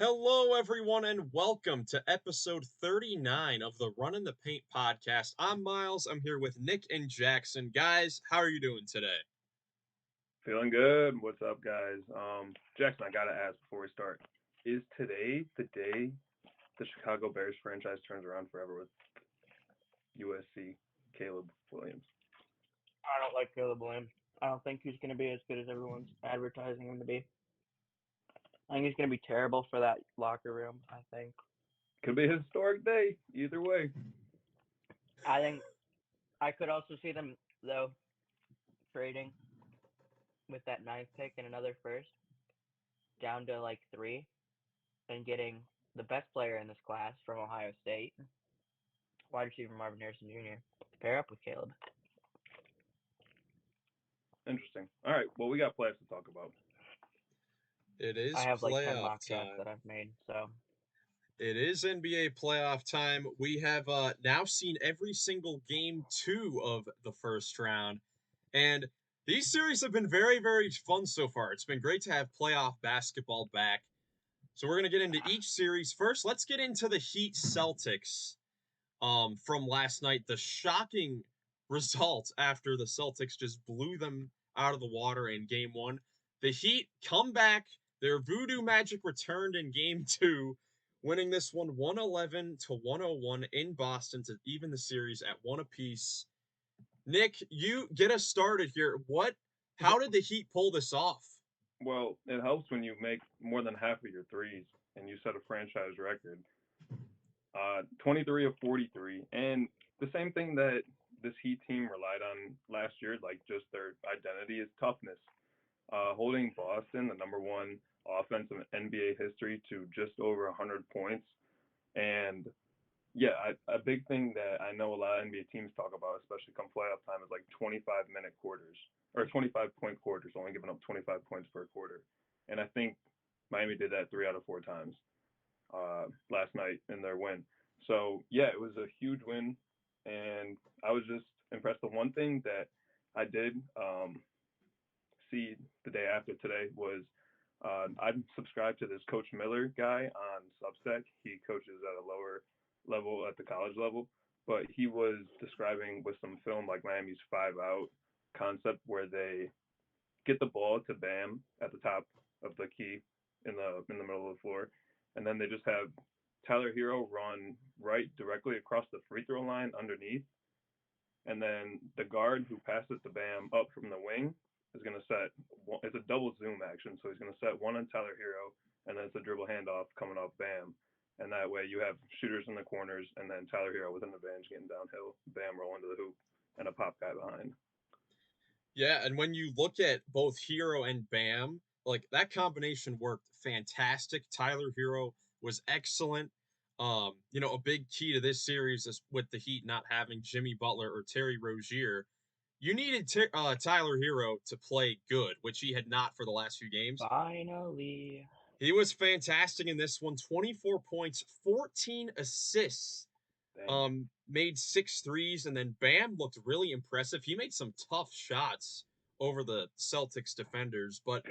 Hello, everyone, and welcome to episode 39 of the Run in the Paint podcast. I'm Miles. I'm here with Nick and Jackson. Guys, how are you doing today? Feeling good. What's up, guys? Jackson, I gotta ask before we start: is today the day the Chicago Bears franchise turns around forever with USC Caleb Williams? I don't like Caleb Williams. I don't think he's going to be as good as everyone's advertising him to be. I think he's going to be terrible for that locker room. Could be a historic day. Either way. I think I could also see them though trading with that ninth pick and another first down to like 3 and getting the best player in this class from Ohio State, wide receiver Marvin Harrison Jr. to pair up with Caleb. Interesting. All right. Well, we got playoffs to talk about. It I is have like 10 playoff mock drafts time. that I've made, so It is NBA playoff time. We have now seen every single game 2 of the first round, and these series have been very, very fun so far. It's been great to have playoff basketball back. So we're going to get into each series. First, let's get into the Heat Celtics from last night. The shocking result after the Celtics just blew them out of the water in game 1. The Heat come back. Their voodoo magic returned in game 2, winning this one 111 to 101 in Boston to even the series at 1 apiece. Nick, you get us started here. How did the Heat pull this off? Well, it helps when you make more than half of your threes and you set a franchise record. 23 of 43, and the same thing that this Heat team relied on last year, like just their identity, is toughness. Holding Boston, the number one offense in NBA history, to just over 100 points. And yeah, a big thing that I know a lot of NBA teams talk about, especially come playoff time, is like 25-minute quarters or 25-point quarters, only giving up 25 points per quarter. And I think Miami did that 3 out of 4 times last night in their win. So yeah, it was a huge win, and I was just impressed. The one thing that I did see the day after today was I'm subscribed to this Coach Miller guy on Substack. He coaches at a lower level at the college level, but he was describing with some film like Miami's 5-out concept where they get the ball to Bam at the top of the key in the middle of the floor, and then they just have Tyler Hero run right directly across the free throw line underneath, and then the guard who passes to Bam up from the wing is going to set. It's a double zoom action, so he's going to set one on Tyler Hero, and then it's a dribble handoff coming off Bam, and that way you have shooters in the corners, and then Tyler Hero with an advantage getting downhill, Bam rolling to the hoop, and a pop guy behind. Yeah, and when you look at both Hero and Bam, like that combination worked fantastic. Tyler Hero was excellent. A big key to this series is with the Heat not having Jimmy Butler or Terry Rozier. You needed Tyler Hero to play good, which he had not for the last few games. finally. He was fantastic in this one. 24 points, 14 assists. Dang. Made 6 threes, and then Bam looked really impressive. He made some tough shots over the Celtics defenders, but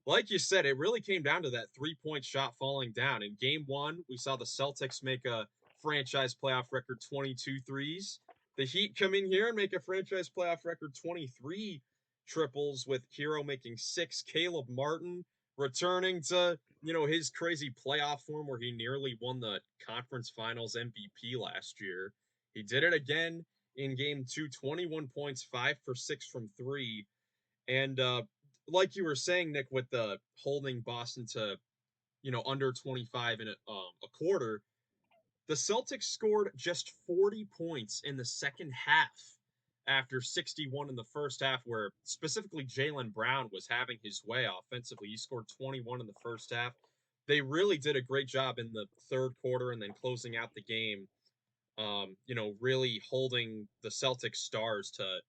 like you said, it really came down to that 3-point shot falling down. In game 1, we saw the Celtics make a franchise playoff record 22 threes. The Heat come in here and make a franchise playoff record 23 triples, with Hero making 6. Caleb Martin returning to his crazy playoff form where he nearly won the conference finals MVP last year. He did it again in game 2, 21 points, 5 for 6 from 3. And like you were saying, Nick, with the holding Boston to under 25 in a quarter, the Celtics scored just 40 points in the second half after 61 in the first half, where specifically Jaylen Brown was having his way offensively. He scored 21 in the first half. They really did a great job in the third quarter and then closing out the game, really holding the Celtics stars to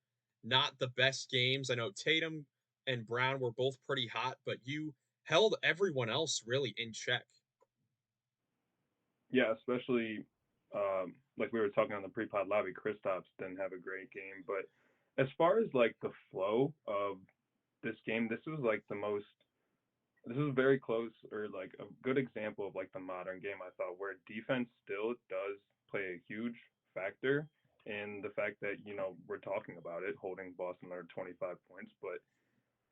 not the best games. I know Tatum and Brown were both pretty hot, but you held everyone else really in check. Yeah, especially like we were talking on the pre-pod lobby, Kristaps didn't have a great game. But as far as like the flow of this game, this was like the most this is very close, or like a good example of like the modern game, I thought, where defense still does play a huge factor in the fact that, we're talking about it, holding Boston under 25 points. But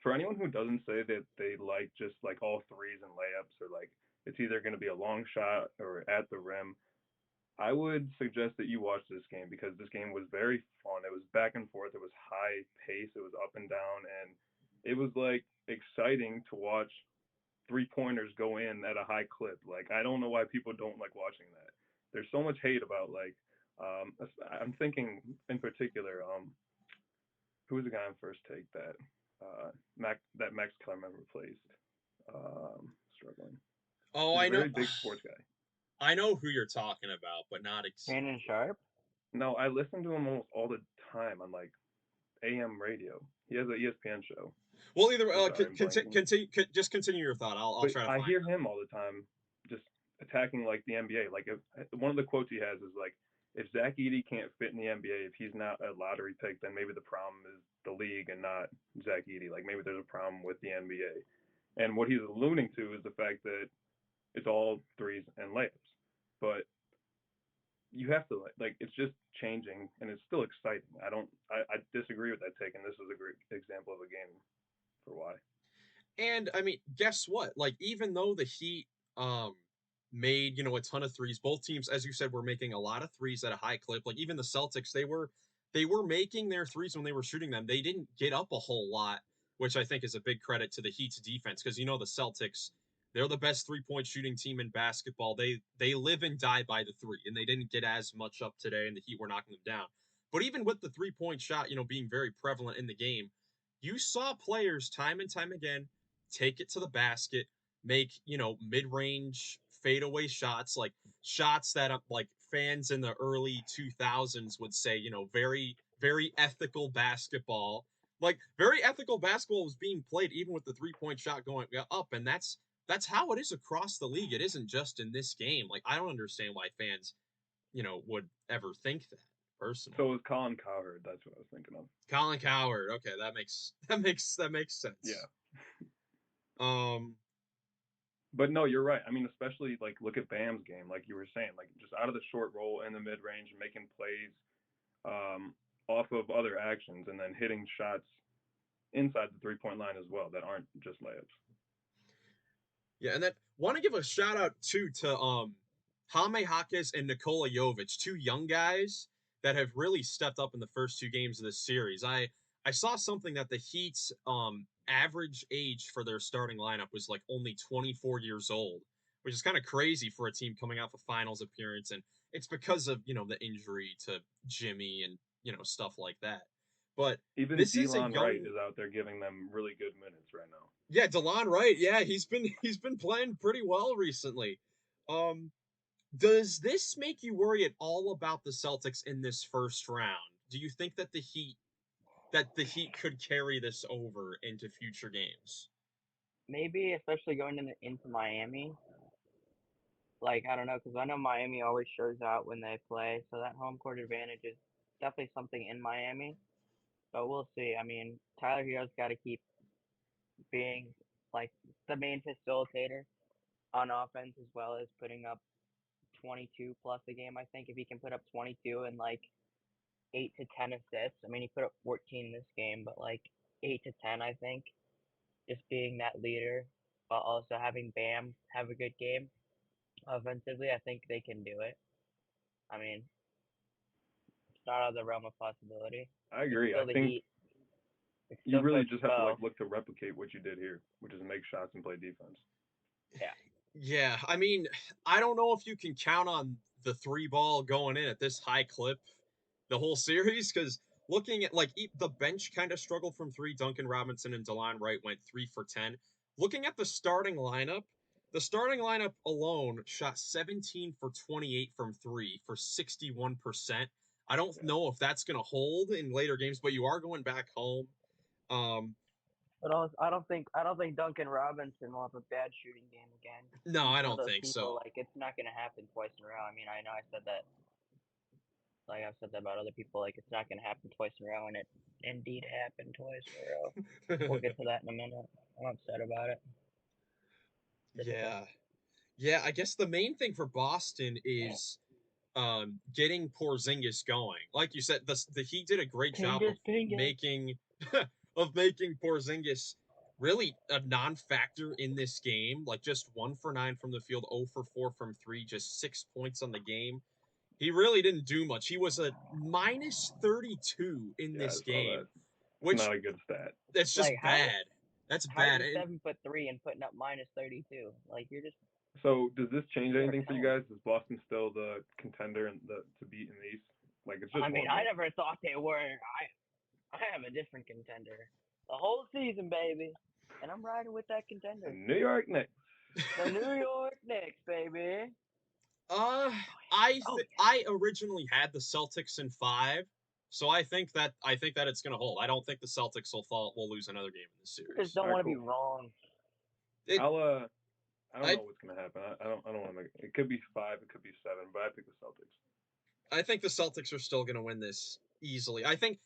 for anyone who doesn't say that they like just like all threes and layups, or like it's either going to be a long shot or at the rim, I would suggest that you watch this game, because this game was very fun. It was back and forth. It was high pace. It was up and down, and it was like exciting to watch three pointers go in at a high clip. Like, I don't know why people don't like watching that. There's so much hate about like, I'm thinking in particular, who was the guy on First Take that Max Kellerman replaced? Struggling. Oh, He's a I know. very big sports guy. I know who you're talking about, but not Shannon Sharp. No, I listen to him almost all the time on like AM radio. He has an ESPN show. Well, either I'm sorry, I'm blanking. just continue your thought. I'll But try to I find hear him all the time just attacking like the NBA. Like, if one of the quotes he has is like, if Zach Edey can't fit in the NBA, if he's not a lottery pick, then maybe the problem is the league and not Zach Edey. Like, maybe there's a problem with the NBA. And what he's alluding to is the fact that it's all threes and layups. But you have to, like, it's just changing, and it's still exciting. I disagree with that take, and this is a great example of a game for why. And I mean, guess what? Like, even though the Heat made, a ton of threes, both teams, as you said, were making a lot of threes at a high clip. Like, even the Celtics, they were making their threes when they were shooting them. They didn't get up a whole lot, which I think is a big credit to the Heat's defense, because the Celtics, they're the best three-point shooting team in basketball. They live and die by the three, and they didn't get as much up today, and the Heat were knocking them down. But even with the three-point shot, being very prevalent in the game, you saw players time and time again take it to the basket, make, mid-range fadeaway shots, like shots that like fans in the early 2000s would say, very very ethical basketball. Like, very ethical basketball was being played even with the three-point shot going up, and that's how it is across the league. It isn't just in this game. Like, I don't understand why fans, would ever think that personally. So it was Colin Cowherd. That's what I was thinking of. Colin Cowherd. Okay, that makes sense. Yeah. Um, But no, you're right. I mean, especially like look at Bam's game, like you were saying, like just out of the short roll in the mid range, making plays off of other actions, and then hitting shots inside the 3 point line as well that aren't just layups. Yeah, and then want to give a shout out too to Jaime Jaquez and Nikola Jovic, two young guys that have really stepped up in the first two games of this series. I saw something that the Heat's average age for their starting lineup was like only 24 years old, which is kind of crazy for a team coming off a finals appearance, and it's because of, the injury to Jimmy and, stuff like that. But Even this is a Delon Wright young is out there giving them really good minutes right now. Yeah, DeLon Wright. Yeah, he's been playing pretty well recently. Um, does this make you worry at all about the Celtics in this first round? Do you think that the Heat could carry this over into future games? Maybe, especially going into Miami. Like, I don't know, because I know Miami always shows out when they play, so that home court advantage is definitely something in Miami. But we'll see. I mean, Tyler Hero's got to keep being like the main facilitator on offense, as well as putting up 22 plus a game. I think if he can put up 22 and like 8 to 10 assists. I mean, he put up 14 this game, but like 8 to 10, I think. Just being that leader, but also having Bam have a good game offensively, I think they can do it. I mean, it's not out of the realm of possibility. I It's agree. I still the think Heat. It's you still really Coach just have to Spo. like look to replicate what you did here, which is make shots and play defense. Yeah. Yeah, I mean, I don't know if you can count on the three ball going in at this high clip the whole series, because looking at like the bench kind of struggled from three. Duncan Robinson and DeLon Wright went 3 for 10. Looking at the starting lineup alone shot 17 for 28 from three for 61%. I don't Yeah. know if that's going to hold in later games, but you are going back home. Um, But also, I don't think Duncan Robinson will have a bad shooting game again. no, He's I one of don't those think people, so. like, it's not gonna happen twice in a row. I mean, I know I said that, like I've said that about other people, like it's not gonna happen twice in a row, and it indeed happened twice in a row. We'll get to that in a minute. I'm upset about it. Yeah. Yeah, I guess the main thing for Boston is getting Porzingis going. Like you said, the Heat did a great job of Fingers. making making Porzingis really a non-factor in this game. Like just 1 for 9 from the field, 0 for 4 from three, just 6 points on the game. He really didn't do much. He was a minus 32 in Yeah, I this saw that. game, It's which not a good stat. that's Like just bad. That's how are bad. you And 7'3" and putting up -32? Like you're just So does this change you're anything for you hell. guys? Is Boston still the contender and the to beat in the East? Like it's I just mean, one I game. never thought they were. I have a different contender. The whole season, baby. And I'm riding with that The contender. New York Knicks. The New York Knicks, baby. uh, Oh, I originally had the Celtics in 5, so I think that it's gonna hold. I don't think the Celtics will lose another game in this I just series. don't All right, want to be cool. wrong. It I don't I know what's gonna happen. I don't want to make it. It could be 5, it could be 7, but I pick the Celtics. I think the Celtics are still gonna win this easily. I think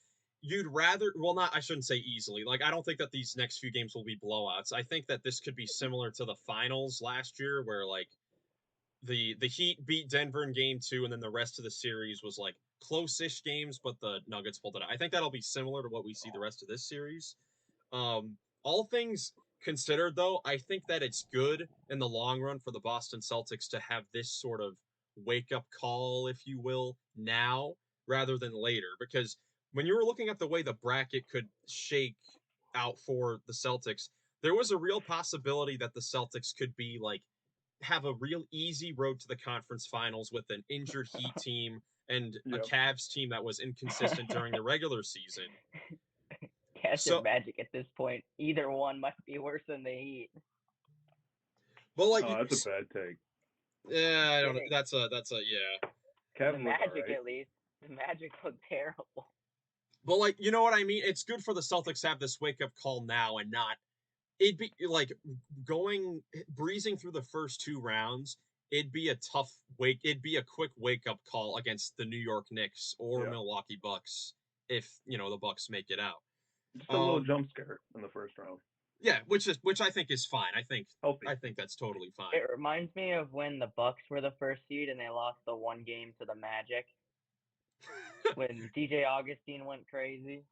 you'd rather well not I shouldn't say easily. Like I don't think that these next few games will be blowouts. I think that this could be similar to the finals last year where like the Heat beat Denver in game 2 and then the rest of the series was like close-ish games but the Nuggets pulled it out. I think that'll be similar to what we see the rest of this series. All things considered, though, I think that it's good in the long run for the Boston Celtics to have this sort of wake up call, if you will, now rather than later. Because when you were looking at the way the bracket could shake out for the Celtics, there was a real possibility that the Celtics could be like have a real easy road to the conference finals with an injured Heat team and a Yep. Cavs team that was inconsistent during the regular season. Cats or So, Magic at this point. Either one might be worse than the Heat. but like, Oh, that's a bad take. yeah, I don't know. Kidding. That's a yeah. Cavs The look Magic, alright. at least. The Magic look terrible. But like, you know what I mean? It's good for the Celtics to have this wake up call now and not. It'd be like going breezing through the first 2 rounds. It'd be a tough wake. It'd be a quick wake up call against the New York Knicks or Yeah. Milwaukee Bucks if the Bucks make it out. Just a little jump scare in the first round. Yeah, which I think is fine. Healthy. I think that's totally fine. It reminds me of when the Bucks were the first seed and they lost the one game to the Magic. When DJ Augustine went crazy.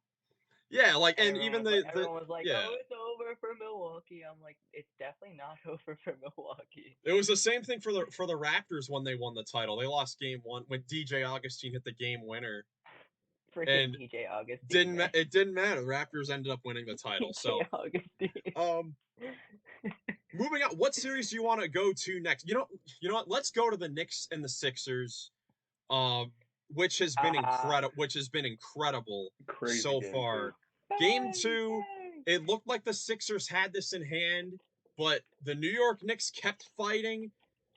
Yeah, like and Everyone even was like, everyone was like, yeah. "Oh, it's over for Milwaukee." I'm like, it's definitely not over for Milwaukee. It was the same thing for the Raptors when they won the title. They lost game 1 when DJ Augustine hit the game winner. Freaking And DJ Augustine. it didn't matter. The Raptors ended up winning the title. DJ So, Augustine. moving on, what series do you want to go to next? You know what? Let's go to the Knicks and the Sixers. Which has been incredible Crazy so game far. 2. Game 2, it looked like the Sixers had this in hand, but the New York Knicks kept fighting,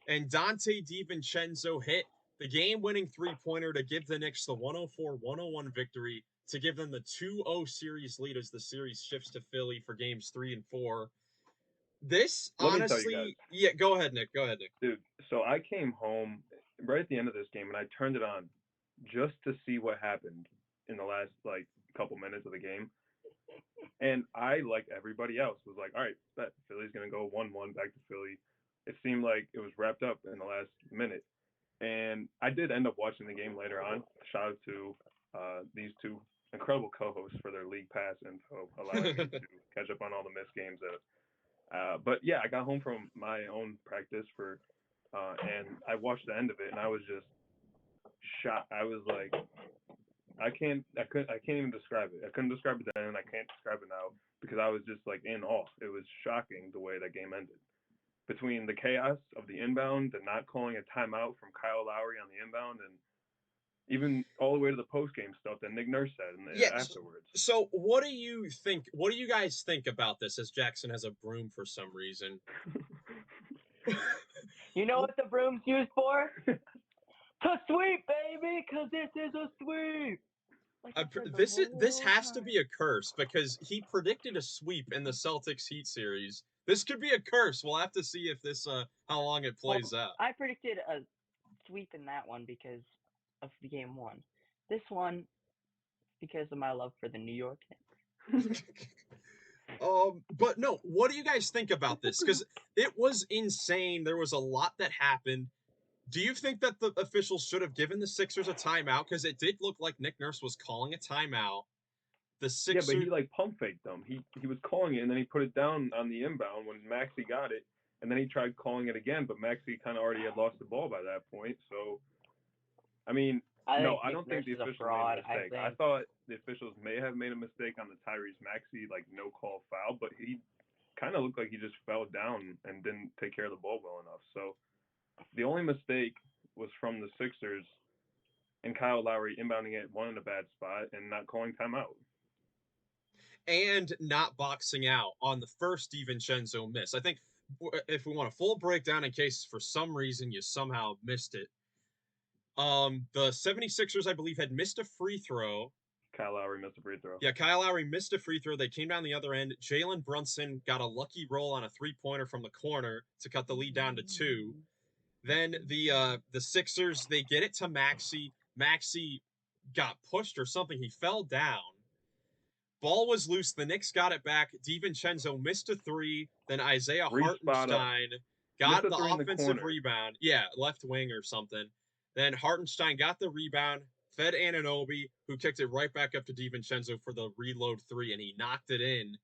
and Dante DiVincenzo hit the game-winning three-pointer to give the Knicks the 104-101 victory to give them the 2-0 series lead as the series shifts to Philly for games 3 and 4. This Let me tell you guys. yeah, go ahead, Nick. Dude, so I came home right at the end of this game and I turned it on just to see what happened in the last like couple minutes of the game. And I, like everybody else, was like, all right, bet Philly's gonna go 1-1 back to Philly. It seemed like it was wrapped up in the last minute. And I did end up watching the game later on. Shout out to these two incredible co-hosts for their league pass info, allowing me to catch up on all the missed games. But yeah, I got home from my own practice and I watched the end of it, and I was just shocked. I was like, I can't even describe it. I couldn't describe it then, and I can't describe it now because I was just like in awe. It was shocking the way that game ended. Between the chaos of the inbound, the not calling a timeout from Kyle Lowry on the inbound, and even all the way to the post game stuff that Nick Nurse said afterwards. So what do you think? What do you guys think about this? As Jackson has a broom for some reason. You know what the broom's used for? To sweep, baby, because this is a sweep. This has to be a curse because he predicted a sweep in the Celtics Heat series. This could be a curse. We'll have to see if this how long it plays out. I predicted a sweep in that one because of the game 1. This one, because of my love for the New York Knicks. But no, what do you guys think about this? Because it was insane. There was a lot that happened. Do you think that the officials should have given the Sixers a timeout? Because it did look like Nick Nurse was calling a timeout. The Yeah, but Sixers, he like pump faked them. He was calling it and then he put it down on the inbound when Maxey got it, and then he tried calling it again, but Maxey kind of already had lost the ball by that point. So, I mean, I no, think I Nick don't think Nurse the is a officials made fraud. a mistake. I think thought the officials may have made a mistake on the Tyrese Maxey like no call foul, but he kind of looked like he just fell down and didn't take care of the ball well enough. So the only mistake was from the Sixers and Kyle Lowry inbounding it, one in a bad spot, and not calling timeout. and not boxing out on the first DiVincenzo miss. I think if we want a full breakdown in case for some reason you somehow missed it, the 76ers, I believe, had missed a free throw. Kyle Lowry missed a free throw. Yeah, Kyle Lowry missed a free throw. They came down the other end. Jalen Brunson got a lucky roll on a three-pointer from the corner to cut the lead down to 2. Then the Sixers, they get it to Maxey. Maxey got pushed or something. He fell down. Ball was loose. The Knicks got it back. DiVincenzo missed a 3. Then Isaiah Hartenstein got the offensive rebound. Yeah, left wing or something. Then Hartenstein got the rebound, fed Anunoby, who kicked it right back up to DiVincenzo for the reload 3, and he knocked it in.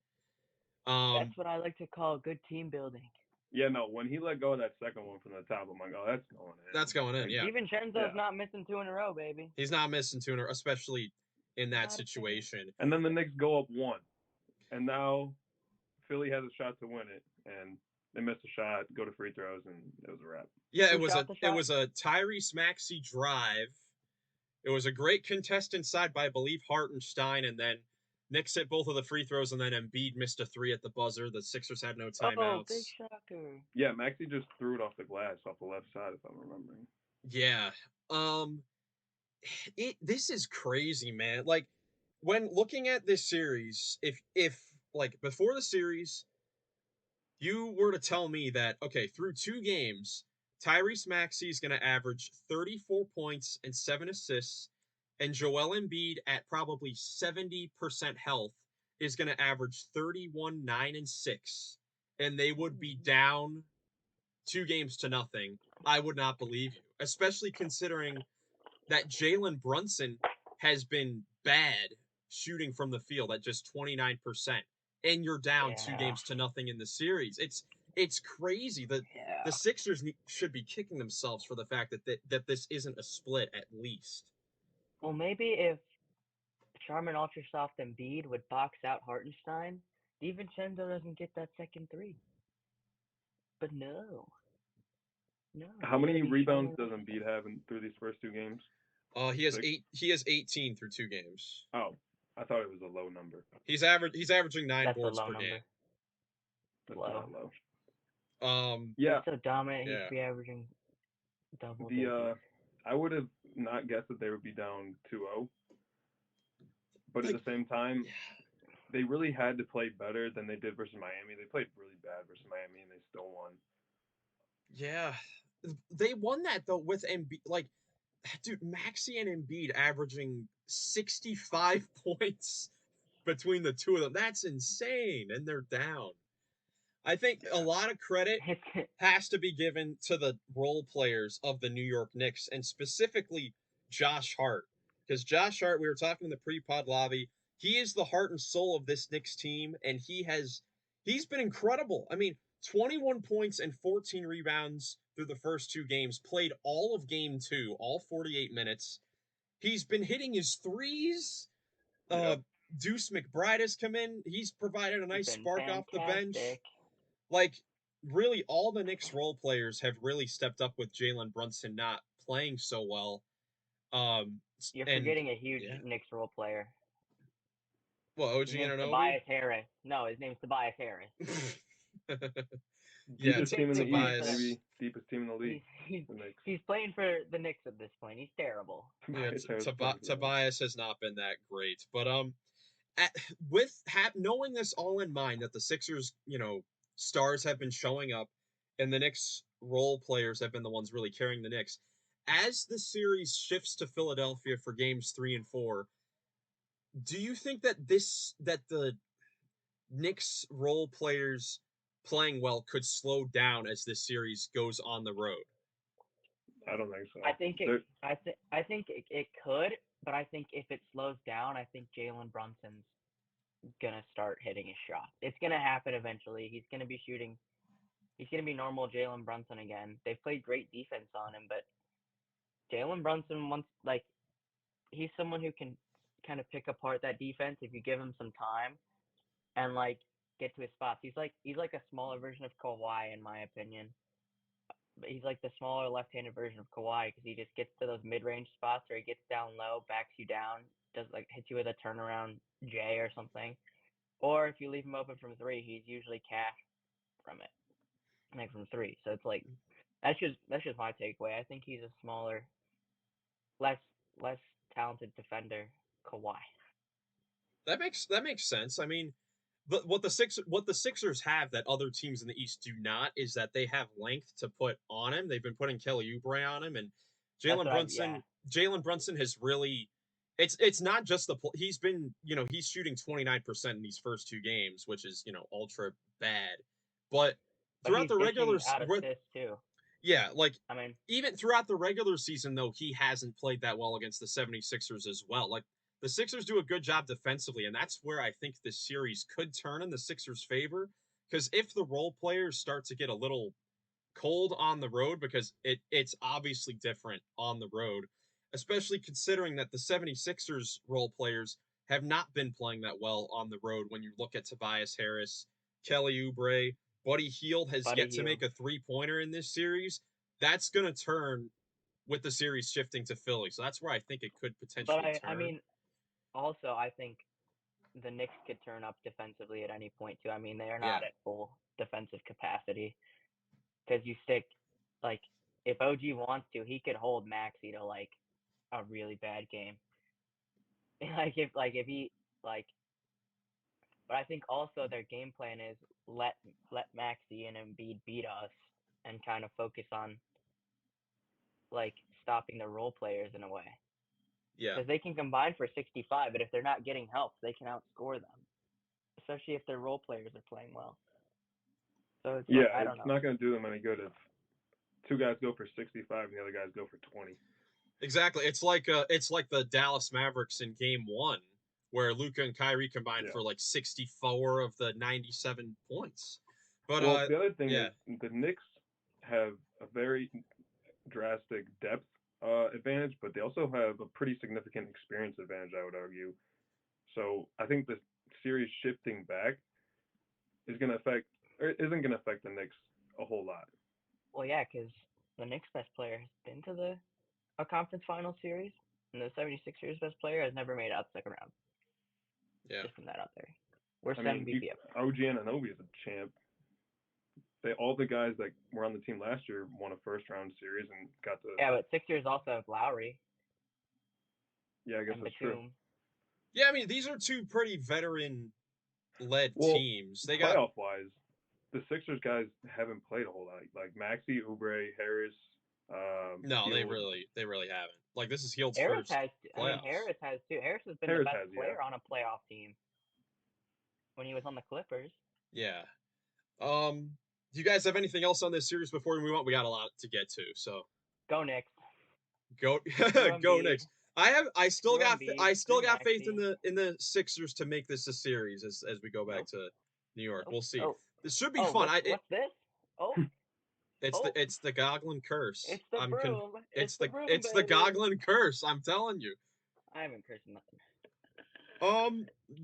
that's what I like to call good team building. Yeah, no, when he let go of that second one from the top, I'm like, oh, that's going in. That's going in, yeah. DiVincenzo's not missing 2 in a row, baby. He's not missing 2 in a row, especially in that situation. And then the Knicks go up 1. And now Philly has a shot to win it, and they missed a shot, go to free throws, and it was a wrap. Yeah, it was a Tyrese Maxey drive. It was a great contest inside by, I believe, Hartenstein, and then Knicks hit both of the free throws, and then Embiid missed a 3 at the buzzer. The Sixers had no timeouts. Oh, big shocker. Yeah, Maxey just threw it off the glass off the left side, if I'm remembering. Yeah. This is crazy, man. Like, when looking at this series, if like before the series, you were to tell me that, okay, through 2 games, Tyrese Maxey is going to average 34 points and 7 assists, and Joel Embiid at probably 70% health is going to average 31, 9, and 6, and they would be down 2 games to nothing, I would not believe you, especially considering that Jalen Brunson has been bad shooting from the field at just 29%, and you're down 2 games to nothing in the series. It's crazy. The Sixers should be kicking themselves for the fact that this isn't a split at least. Well, maybe if Charmin Ultra Soft Embiid would box out Hartenstein, DiVincenzo doesn't get that second 3. But no. How many rebounds does Embiid have through these first 2 games? He has 8. He has 18 through 2 games. Oh, I thought it was a low number. He's averaging 9 boards per game. That's not low. Yeah. He's so dominant. He should be averaging double digits. I would have not guessed that they would be down 2-0. But at the same time, they really had to play better than they did versus Miami. They played really bad versus Miami, and they still won. Yeah. They won that, though, with Embiid. Like, dude, Maxey and Embiid averaging 65 points between the two of them. That's insane, and they're down. I think a lot of credit has to be given to the role players of the New York Knicks, and specifically Josh Hart. Because Josh Hart, we were talking in the pre-pod lobby, he is the heart and soul of this Knicks team, and he's been incredible. I mean, 21 points and 14 rebounds through the first 2 games, played all of game 2, all 48 minutes. He's been hitting his threes. Deuce McBride has come in. He's provided a nice spark off the bench. Like, really, all the Knicks role players have really stepped up with Jalen Brunson not playing so well. You're forgetting a huge Knicks role player. Well, OG Anunoby? Tobias Harris. No, his name's Tobias Harris. Deepest team in the East, maybe deepest team in the league. He's playing for the Knicks at this point. He's terrible. Yeah, Tobias has not been that great. But knowing this all in mind, that the Sixers, stars have been showing up, and the Knicks role players have been the ones really carrying the Knicks. As the series shifts to Philadelphia for games 3 and 4, do you think that Knicks role players playing well could slow down as this series goes on the road? I don't think so. I think it. They're- I think it could, but I think if it slows down, I think Jalen Brunson's gonna start hitting his shots. It's gonna happen eventually. He's gonna be shooting. He's gonna be normal Jalen Brunson again. They've played great defense on him, but Jalen Brunson wants he's someone who can kind of pick apart that defense if you give him some time and get to his spots. He's like a smaller version of Kawhi in my opinion. But he's like the smaller left-handed version of Kawhi because he just gets to those mid-range spots where he gets down low, backs you down, does hits you with a turnaround J or something. Or if you leave him open from three, he's usually cash from it, from three. So it's that's just my takeaway. I think he's a smaller, less less talented defender, Kawhi. That makes sense. I mean, what the Sixers have that other teams in the East do not is that they have length to put on him. They've been putting Kelly Oubre on him, and That's Jalen what yeah. Brunson. Jalen Brunson has really. It's not just he's been he's shooting 29% in these first two games, which is ultra bad, but But throughout he's the regular dishing out assists too. yeah, like I mean, even throughout the regular season, though, he hasn't played that well against the 76ers as well. Like, the Sixers do a good job defensively, and that's where I think this series could turn in the Sixers' favor. Because if the role players start to get a little cold on the road, because it's obviously different on the road, especially considering that the 76ers role players have not been playing that well on the road when you look at Tobias Harris, Kelly Oubre, Buddy Hield has Buddy yet to make Hield. a three-pointer in this series. That's going to turn with the series shifting to Philly. So that's where I think it could But potentially I turn. mean, also I think the Knicks could turn up defensively at any point too. I mean, they are Yeah. not at full defensive capacity because you stick like if OG wants to, he could hold Maxey to a really bad game. if he like, but I think also their game plan is let Maxey and Embiid beat us and kind of focus on stopping the role players in a way Yeah. because they can combine for 65, but if they're not getting help, they can outscore them, especially if their role players are playing well. So it's I don't it's know. not going to do them any good if two guys go for 65 and the other guys go for 20. Exactly. It's like the Dallas Mavericks in game 1 where Luka and Kyrie combined for 64 of the 97 points. But the other thing yeah. is the Knicks have a very drastic depth advantage, but they also have a pretty significant experience advantage, I would argue. So I think the series shifting back isn't going to affect the Knicks a whole lot. Well, yeah, because the Knicks' best player has been to a conference final series, and the 76ers' best player has never made it out the second round. Yeah. Just putting that out there. We're I mean, MVP. OG Anunoby is a champ. All the guys that were on the team last year won a first round series and got the. Yeah, but Sixers also have Lowry. Yeah, I guess and that's Batum. true. Yeah, I mean, these are two pretty veteran-led teams. They got playoff-wise, the Sixers guys haven't played a whole lot. Like Maxey, Oubre, Harris. no, Hield. they really haven't. Like, this is Hield's Harris first has. playoffs. I mean, Harris has too. Harris has been the best player on a playoff team when he was on the Clippers. Yeah. Do you guys have anything else on this series before we move on? We got a lot to get to, so go Knicks. Go Knicks. I still got faith in the Sixers to make this a series as we go back to New York. We'll see. This should be fun. What's this? Oh. It's the Goglin curse. It's the broom. It's the broom, the Goglin curse. I'm telling you. I haven't cursed nothing.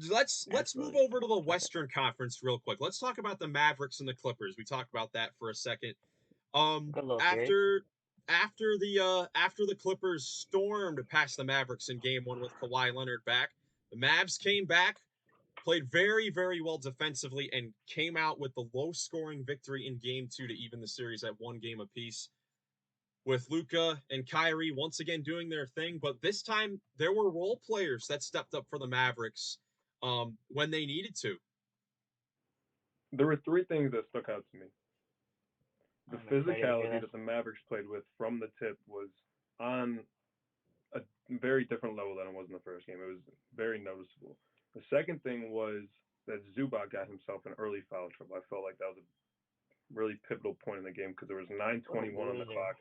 Let's move over to the Western Conference real quick. Let's talk about the Mavericks and the Clippers. We talked about that for a second. After the Clippers stormed past the Mavericks in game 1 with Kawhi Leonard back, the Mavs came back, played very, very well defensively, and came out with the low-scoring victory in game 2 to even the series at 1 game apiece. With Luka and Kyrie once again doing their thing, but this time there were role players that stepped up for the Mavericks when they needed to. There were 3 things that stuck out to me. The physicality that the Mavericks played with from the tip was on a very different level than it was in the first game. It was very noticeable. The second thing was that Zubac got himself an early foul trouble. I felt like that was a really pivotal point in the game because there was 9:21 on the clock,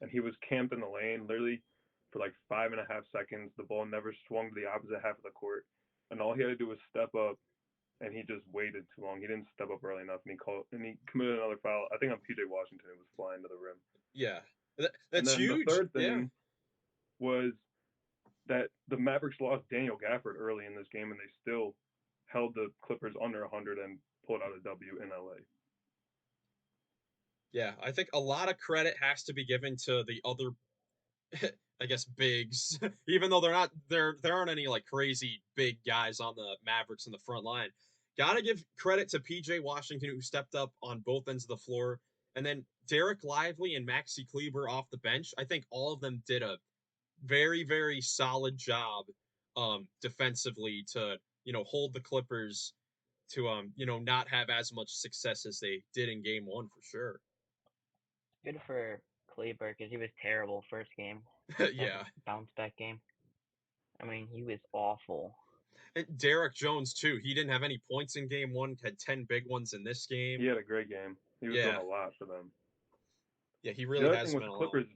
and he was camped in the lane literally for like 5.5 seconds. The ball never swung to the opposite half of the court, and all he had to do was step up, and he just waited too long. He didn't step up early enough, and he committed another foul. I think on PJ Washington, it was flying to the rim. Yeah, And that's then the huge. third thing was that the Mavericks lost Daniel Gafford early in this game, and they still held the Clippers under 100 and pulled out a W in LA. Yeah, I think a lot of credit has to be given to the other, I guess, bigs. Even though there aren't any like crazy big guys on the Mavericks in the front line. Gotta give credit to PJ Washington, who stepped up on both ends of the floor, and then Derek Lively and Maxi Kleber off the bench. I think all of them did a very, very solid job defensively to, hold the Clippers to not have as much success as they did in game one for sure. Good for Kleber because he was terrible first game. Yeah. Bounce back game. I mean, he was awful. And Derek Jones too. He didn't have any points in game one. Had 10 big ones in this game. He had a great game. He was doing a lot for them. Yeah, he really the other has thing with been the a lot. Clippers,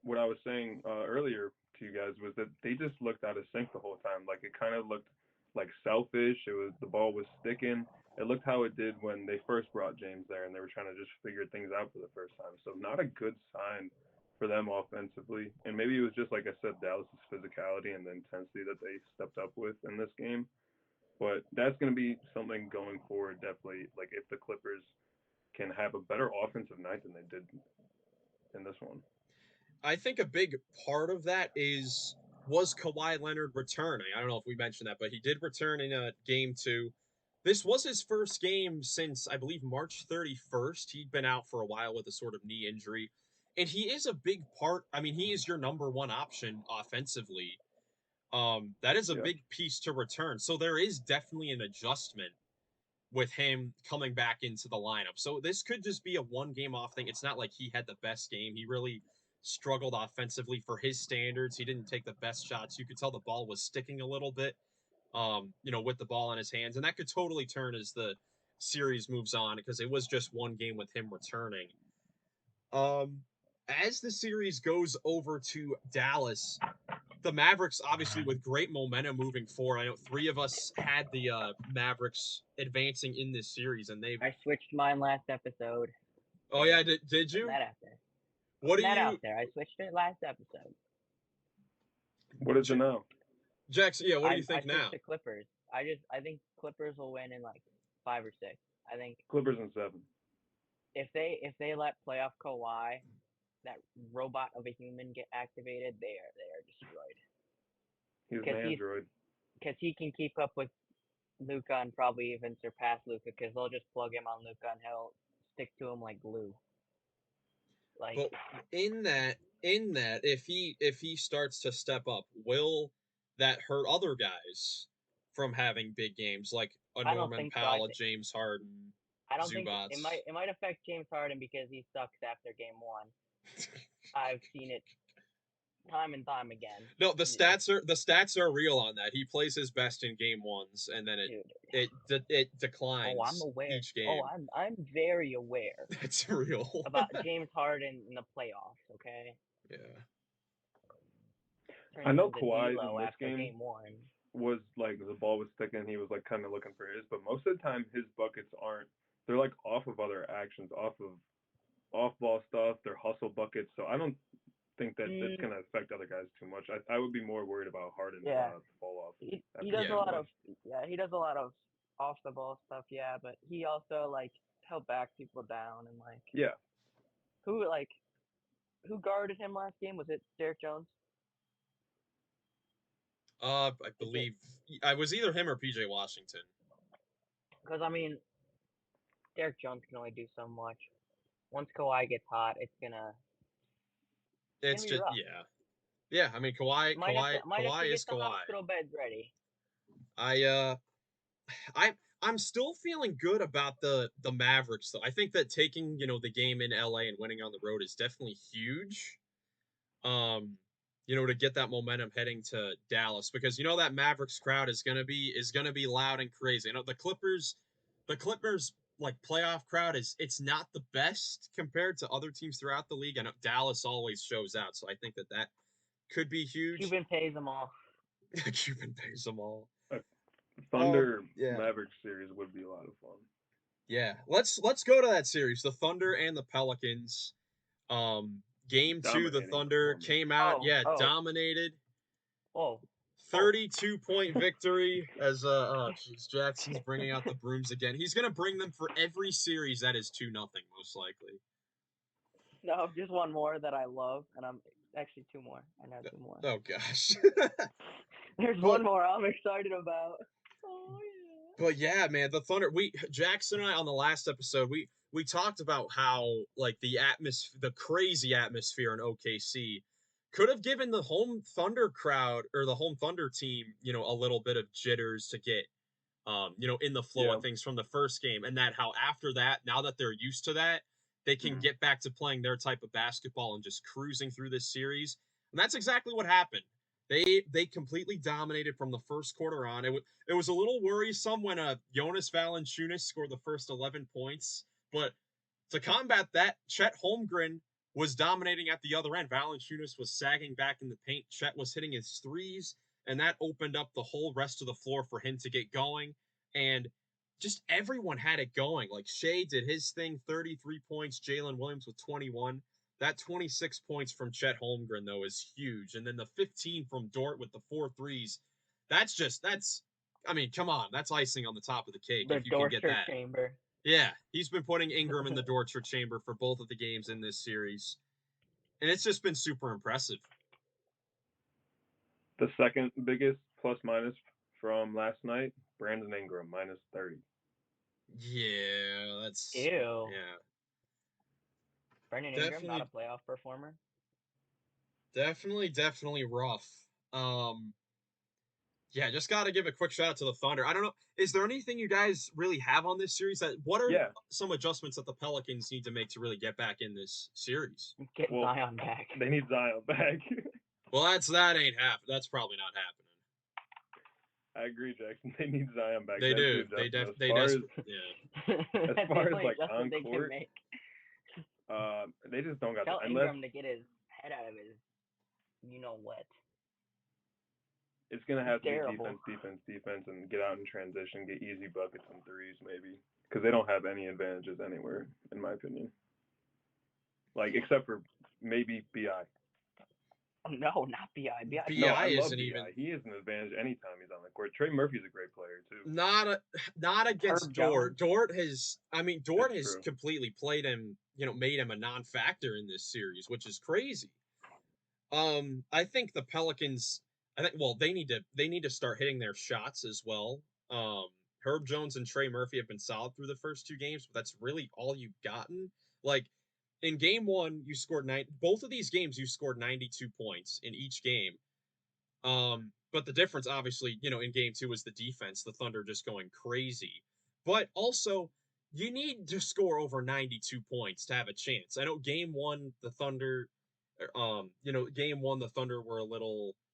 what I was saying earlier to you guys was that they just looked out of sync the whole time. Like it kind of looked like selfish. It was the ball was sticking. It looked how it did when they first brought James there and they were trying to just figure things out for the first time. So not a good sign for them offensively. And maybe it was just like I said, Dallas's physicality and the intensity that they stepped up with in this game. But that's going to be something going forward, definitely. Like if the Clippers can have a better offensive night than they did in this one. I think a big part of that was Kawhi Leonard returning. I don't know if we mentioned that, but he did return in game two. This was his first game since, I believe, March 31st. He'd been out for a while with a sort of knee injury. And he is a big part. I mean, he is your number one option offensively. That is a big piece to return. So there is definitely an adjustment with him coming back into the lineup. So this could just be a one game off thing. It's not like he had the best game. He really struggled offensively for his standards. He didn't take the best shots. You could tell the ball was sticking a little bit, with the ball in his hands. And that could totally turn as the series moves on because it was just one game with him returning. As the series goes over to Dallas, the Mavericks, obviously, with great momentum moving forward. I know three of us had the Mavericks advancing in this series, and I switched mine last episode. Oh yeah, did you? That out there. What do you? Out there. I switched it last episode. What is it now? Jackson, yeah. What do you think now? now? The Clippers. I think Clippers will win in like 5 or 6. I think Clippers in 7. If they let playoff Kawhi, that robot of a human, get activated, they are destroyed. He's an android. Because he can keep up with Luka and probably even surpass Luka because they'll just plug him on Luka and he'll stick to him like glue. Like, but in that, if he starts to step up, will that hurt other guys from having big games like a Norman Powell, a James Harden? I don't think it might affect James Harden because he sucks after game 1. I've seen it time and time again. No, the stats are real on that. He plays his best in game 1s, and then it declines. Oh, I'm aware. Each game. Oh, I'm very aware. It's real about James Harden in the playoffs. Okay. Yeah. I know Kawhi in this game was like the ball was sticking. He was like kind of looking for his, but most of the time his buckets aren't. They're like off of other actions, off ball stuff. They're hustle buckets. So I don't think that it's going to affect other guys too much. I would be more worried about Harden fall off. He does a lot of he does a lot of off the ball stuff. Yeah, but he also like held back people down and like who guarded him last game? Was it Derek Jones? I believe I was either him or PJ Washington. Because I mean, Derek Jones can only do so much. Once Kawhi gets hot, it's gonna. It's just rough. Yeah. I mean, Kawhi might have to is get the Kawhi. Hospital beds ready. I'm still feeling good about the Mavericks though. I think that taking the game in LA and winning on the road is definitely huge. to get that momentum heading to Dallas, because that Mavericks crowd is gonna be loud and crazy. The Clippers like playoff crowd it's not the best compared to other teams throughout the league. I know Dallas always shows out, so I think that could be huge. Cuban pays them all. Cuban pays them all. Thunder Yeah. Mavericks series would be a lot of fun. Yeah, let's go to that series, the Thunder and the Pelicans. Game 2, the Thunder came out, dominated. Oh. 32-point victory as Jackson's bringing out the brooms again. He's gonna bring them for every series that is 2-0 most likely. No, just one more that I love, and I'm actually two more. I know two more. Oh gosh. There's one more I'm excited about. Oh yeah. But yeah, man, the Thunder. Jackson and I on the last episode, we talked about how like the crazy atmosphere in OKC could have given the home Thunder crowd or the home Thunder team, a little bit of jitters to get, in the flow of things from the first game, and that how after that, now that they're used to that, they can get back to playing their type of basketball and just cruising through this series. And that's exactly what happened. They completely dominated from the first quarter on. It was a little worrisome when Jonas Valanciunas scored the first 11 points, but to combat that, Chet Holmgren was dominating at the other end. Valanciunas was sagging back in the paint. Chet was hitting his threes, and that opened up the whole rest of the floor for him to get going. And just everyone had it going. Like Shea did his thing, 33 points. Jalen Williams with 21. That 26 points from Chet Holmgren, though, is huge. And then the 15 from Dort with the 4 threes. I mean, come on. That's icing on the top of the cake if you can get that. Chamber. Yeah, he's been putting Ingram in the Dortcher chamber for both of the games in this series. And it's just been super impressive. The second biggest plus-minus from last night, Brandon Ingram, minus 30. Yeah, that's... Ew. Yeah. Brandon Ingram, not a playoff performer? Definitely rough. Yeah, just got to give a quick shout out to the Thunder. I don't know, is there anything you guys really have on this series? What are some adjustments that the Pelicans need to make to really get back in this series? Get Zion back. They need Zion back. Well, that ain't happening. That's probably not happening. I agree, Jackson. They need Zion back. They do. As far as like on court, they just don't got. Tell Ingram to get his head out of his, what. It's gonna have to be defense, and get out in transition, get easy buckets and threes, maybe, because they don't have any advantages anywhere, in my opinion. Like except for maybe Bi. No, not Bi. Bi isn't even. He is an advantage anytime he's on the court. Trey Murphy's a great player too. Not against Dort. Dort has completely played him. Made him a non-factor in this series, which is crazy. I think the Pelicans. They need to start hitting their shots as well. Herb Jones and Trey Murphy have been solid through the first 2 games, but that's really all you've gotten. Like in game 1, you scored both of these games you scored 92 points in each game. But the difference, obviously, in game 2 was the defense, the Thunder just going crazy. But also, you need to score over 92 points to have a chance. I know game 1, the Thunder, game 1, the Thunder were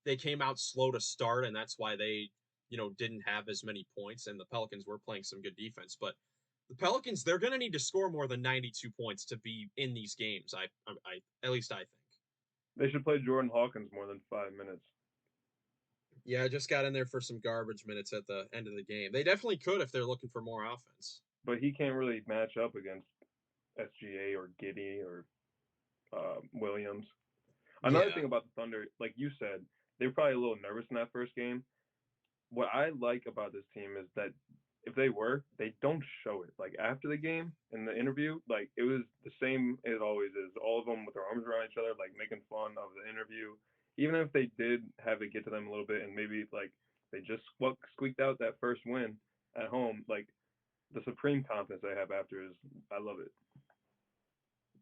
they came out slow to start, and that's why they, didn't have as many points, and the Pelicans were playing some good defense. But the Pelicans, they're going to need to score more than 92 points to be in these games. At least I think. They should play Jordan Hawkins more than 5 minutes. Yeah, I just got in there for some garbage minutes at the end of the game. They definitely could if they're looking for more offense. But he can't really match up against SGA or Giddey or Williams. Another thing about the Thunder, like you said, they were probably a little nervous in that first game. What I like about this team is that if they don't show it. Like after the game in the interview, like it was the same as it always is. All of them with their arms around each other, like making fun of the interview. Even if they did have it get to them a little bit and maybe like they just squeaked out that first win at home, like the supreme confidence they have after I love it.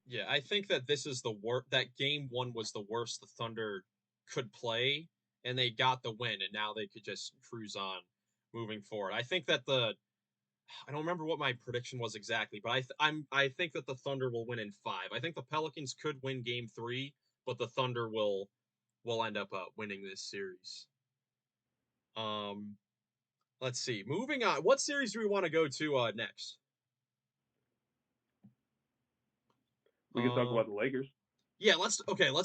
Yeah, I think that this is that game 1 was the worst the Thunder could play, and they got the win, and now they could just cruise on moving forward. I think that I don't remember what my prediction was exactly, but I think that the Thunder will win in 5. I think the Pelicans could win game 3, but the Thunder will will end up winning this series. Let's see. Moving on. What series do we want to go to next? We can talk about the Lakers. Yeah, let's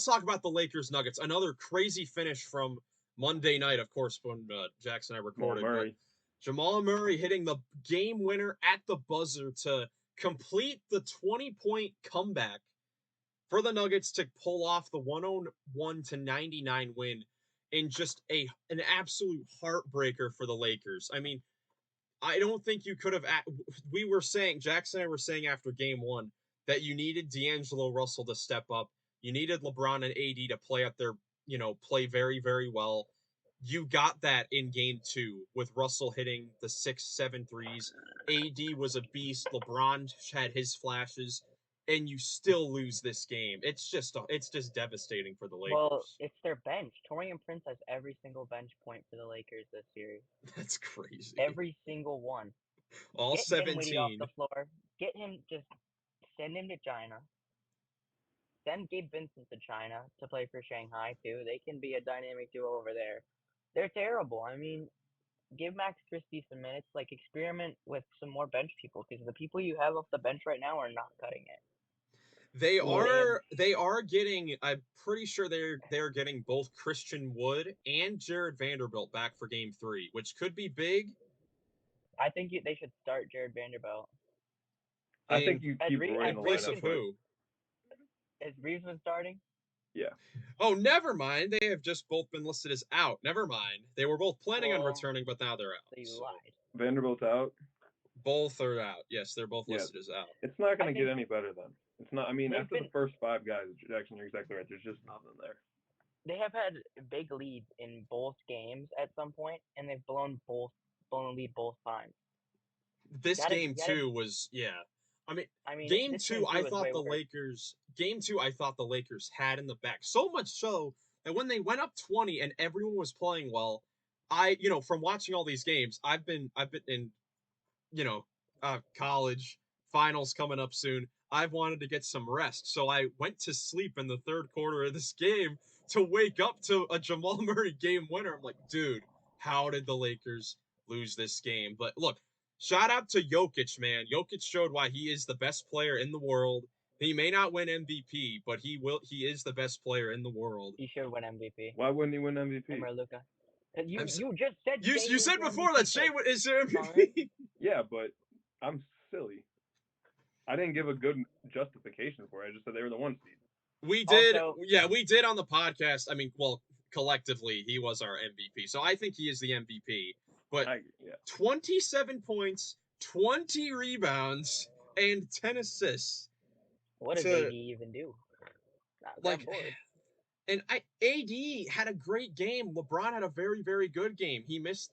talk about the Lakers Nuggets. Another crazy finish from Monday night, of course, when Jackson and I recorded. But Jamal Murray hitting the game winner at the buzzer to complete the 20-point comeback for the Nuggets to pull off the 101-99 win in just an absolute heartbreaker for the Lakers. I mean, I don't think you could have. We were saying, Jackson and I were saying after game one, that you needed D'Angelo Russell to step up. You needed LeBron and AD to play up their, play very, very well. You got that in game two with Russell hitting the 6-7 threes. AD was a beast. LeBron had his flashes, and you still lose this game. It's just devastating for the Lakers. Well, it's their bench. Taurean Prince has every single bench point for the Lakers this series. That's crazy. Every single one. All Get 17. Dinwiddie off the floor. Get him, just send him to China. Send Gabe Vincent to China to play for Shanghai, too. They can be a dynamic duo over there. They're terrible. I mean, give Max Christie some minutes. Like, experiment with some more bench people, because the people you have off the bench right now are not cutting it. They are getting. I'm pretty sure they're getting both Christian Wood and Jared Vanderbilt back for Game 3, which could be big. I think they should start Jared Vanderbilt. I think you keep Roy in the lineup. Of who? Is Reeves been starting? Yeah. Oh, never mind. They have just both been listed as out. Never mind. They were both planning on returning, but now they're out. So you lied. Vanderbilt's out. Both are out. Yes, they're both listed as out. It's not going to get any better then. It's not. I mean, after the first 5 guys, Jackson, you're exactly right. There's just nothing there. They have had big leads in both games at some point, and they've blown a lead both times. This game too was I mean game two I thought the Lakers had in the back. So much so that when they went up 20 and everyone was playing well, from watching all these games, I've been in college, finals coming up soon. I've wanted to get some rest. So I went to sleep in the third quarter of this game to wake up to a Jamal Murray game winner. I'm like, dude, how did the Lakers lose this game? But look, shout out to Jokic, man. Jokic showed why he is the best player in the world. He may not win MVP, but he is the best player in the world. He should win MVP. Why wouldn't he win MVP? Him or Luka? You just said you said before that Shea is your MVP. Yeah, but I'm silly. I didn't give a good justification for it. I just said they were the 1 seed. We did, we did on the podcast. I mean, well, collectively, he was our MVP. So I think he is the MVP. But 27 points, 20 rebounds, and 10 assists. What does AD even do? And AD had a great game. LeBron had a very, very good game. He missed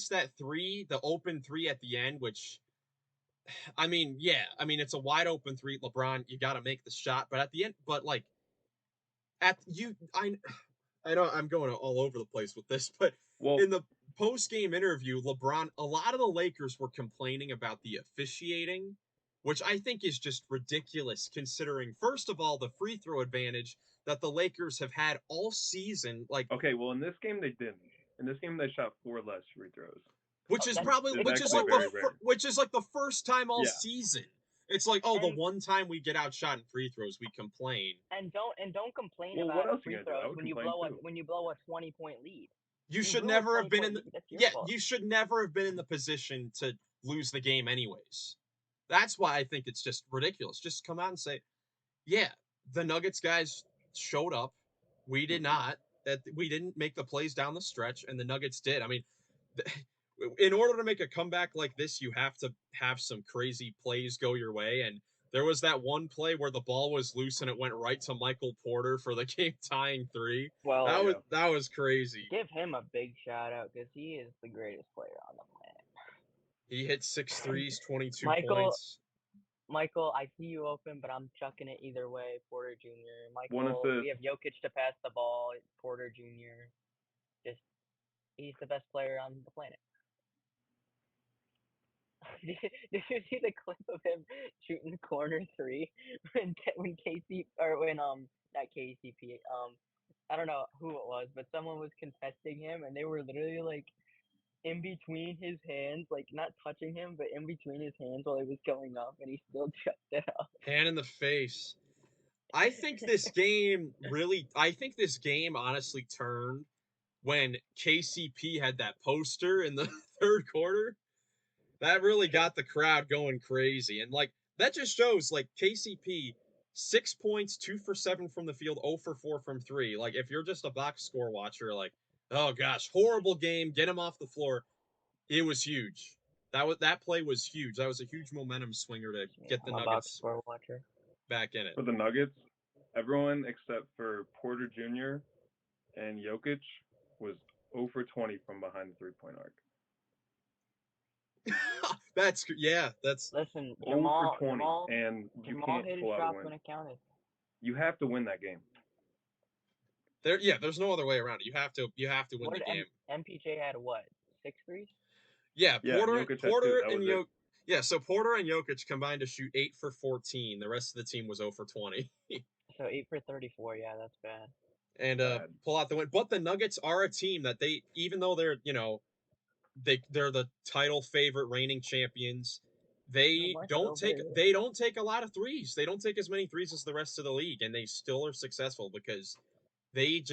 that three, the open three at the end, which, I mean, it's a wide open three. LeBron, you got to make the shot. But at the end, I know I'm going all over the place with this, but in the post-game interview, LeBron, a lot of the Lakers were complaining about the officiating, which I think is just ridiculous considering, first of all, the free throw advantage that the Lakers have had all season. Okay, well, in this game they didn't. In this game they shot 4 less free throws. Which is like the first time all season. It's like, the one time we get outshot in free throws, we complain. And don't complain about free throws when you blow a 20-point lead. You should never have been in the you should never have been in the position to lose the game anyways. That's why I think it's just ridiculous. Just come out and say, the Nuggets guys showed up. We did not. That we didn't make the plays down the stretch, and the Nuggets did. I mean, in order to make a comeback like this, you have to have some crazy plays go your way. And there was that one play where the ball was loose and it went right to Michael Porter for the game-tying 3. Well, that was crazy. Give him a big shout-out because he is the greatest player on the planet. He hit 6 threes, 22 points. Michael, I see you open, but I'm chucking it either way. Porter Jr. Michael, we have Jokic to pass the ball. Porter Jr. He's the best player on the planet. Did you see the clip of him shooting corner 3 when not KCP I don't know who it was, but someone was contesting him, and they were literally like in between his hands, like not touching him, but in between his hands while he was going up, and he still chucked it out. Hand in the face. I think this game honestly turned when KCP had that poster in the third quarter. That really got the crowd going crazy. And like that just shows like KCP 6 points, 2 for 7 from the field, 0 for 4 from three. Like if you're just a box score watcher, like, oh gosh, horrible game, get him off the floor. It was huge. That play was huge. That was a huge momentum swinger to Yeah, get the I'm a box Nuggets score watcher. back in it. For the Nuggets, everyone except for Porter Jr. and Jokic was 0 for 20 from behind the three-point arc. That's Listen, 0 for Jamal 20, and you Jamal can't hit his pull out a shot win. when it counted. You have to win that game. there's no other way around it. You have to win What the did game. MPJ had what 6 threes? Yeah, Yeah, Jokic had two. Porter That and was it. Yeah, so Porter and Jokic combined to shoot 8 for 14. The rest of the team was 0 for 20. So 8 for 34. Yeah, that's bad. And Bad. pull out the win. But the Nuggets are a team that even though they're, they're the title favorite reigning champions, they don't take a lot of threes. They don't take as many threes as the rest of the league, and they still are successful because they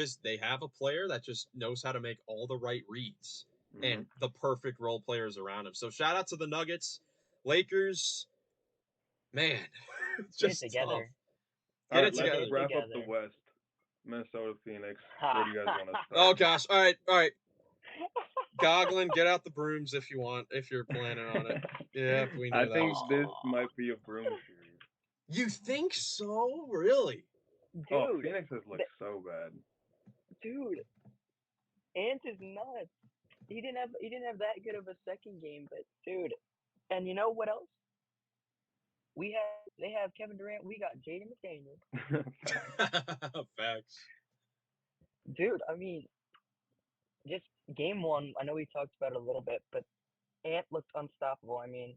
have a player that just knows how to make all the right reads and the perfect role players around him. So shout out to the Nuggets. Lakers, man, just tough. Get it together. Let's wrap up the West. Minnesota, Phoenix. Where do you guys want to start? Oh gosh. All right. Goglin, get out the brooms if you want, if you're planning on it. Yeah, we knew I that think was this might be a broom series. You think so? Really? Dude, Phoenix has looked so bad. Dude, Ant is nuts. He didn't have that good of a second game, but dude, and you know what else? They have Kevin Durant. We got Jaden McDaniels. Facts. Dude, I mean, just game one. I know we talked about it a little bit, but Ant looked unstoppable. I mean,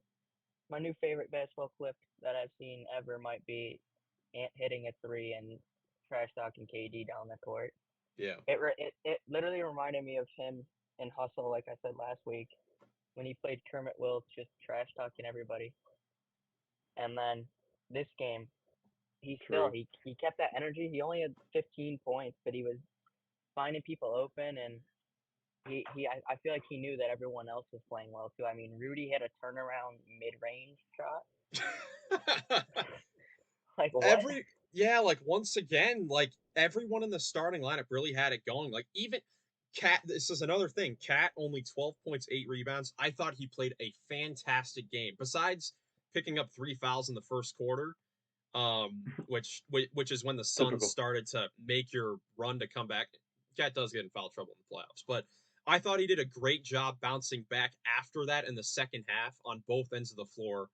my new favorite basketball clip that I've seen ever might be Ant hitting a three and trash talking KD down the court. Yeah. It literally reminded me of him in Hustle, like I said last week, when he played Kermit Wills, just trash talking everybody. And then this game, he kept that energy. He only had 15 points, but he was finding people open, and I feel like he knew that everyone else was playing well too. I mean, Rudy hit a turnaround mid-range shot. Like what? Once again, like everyone in the starting lineup really had it going. Like even Cat, this is another thing. Cat only 12 points, 8 rebounds. I thought he played a fantastic game. Besides picking up 3 fouls in the first quarter, which is when the Suns started to make your run to come back. Cat does get in foul trouble in the playoffs, but I thought he did a great job bouncing back after that in the second half on both ends of the floor.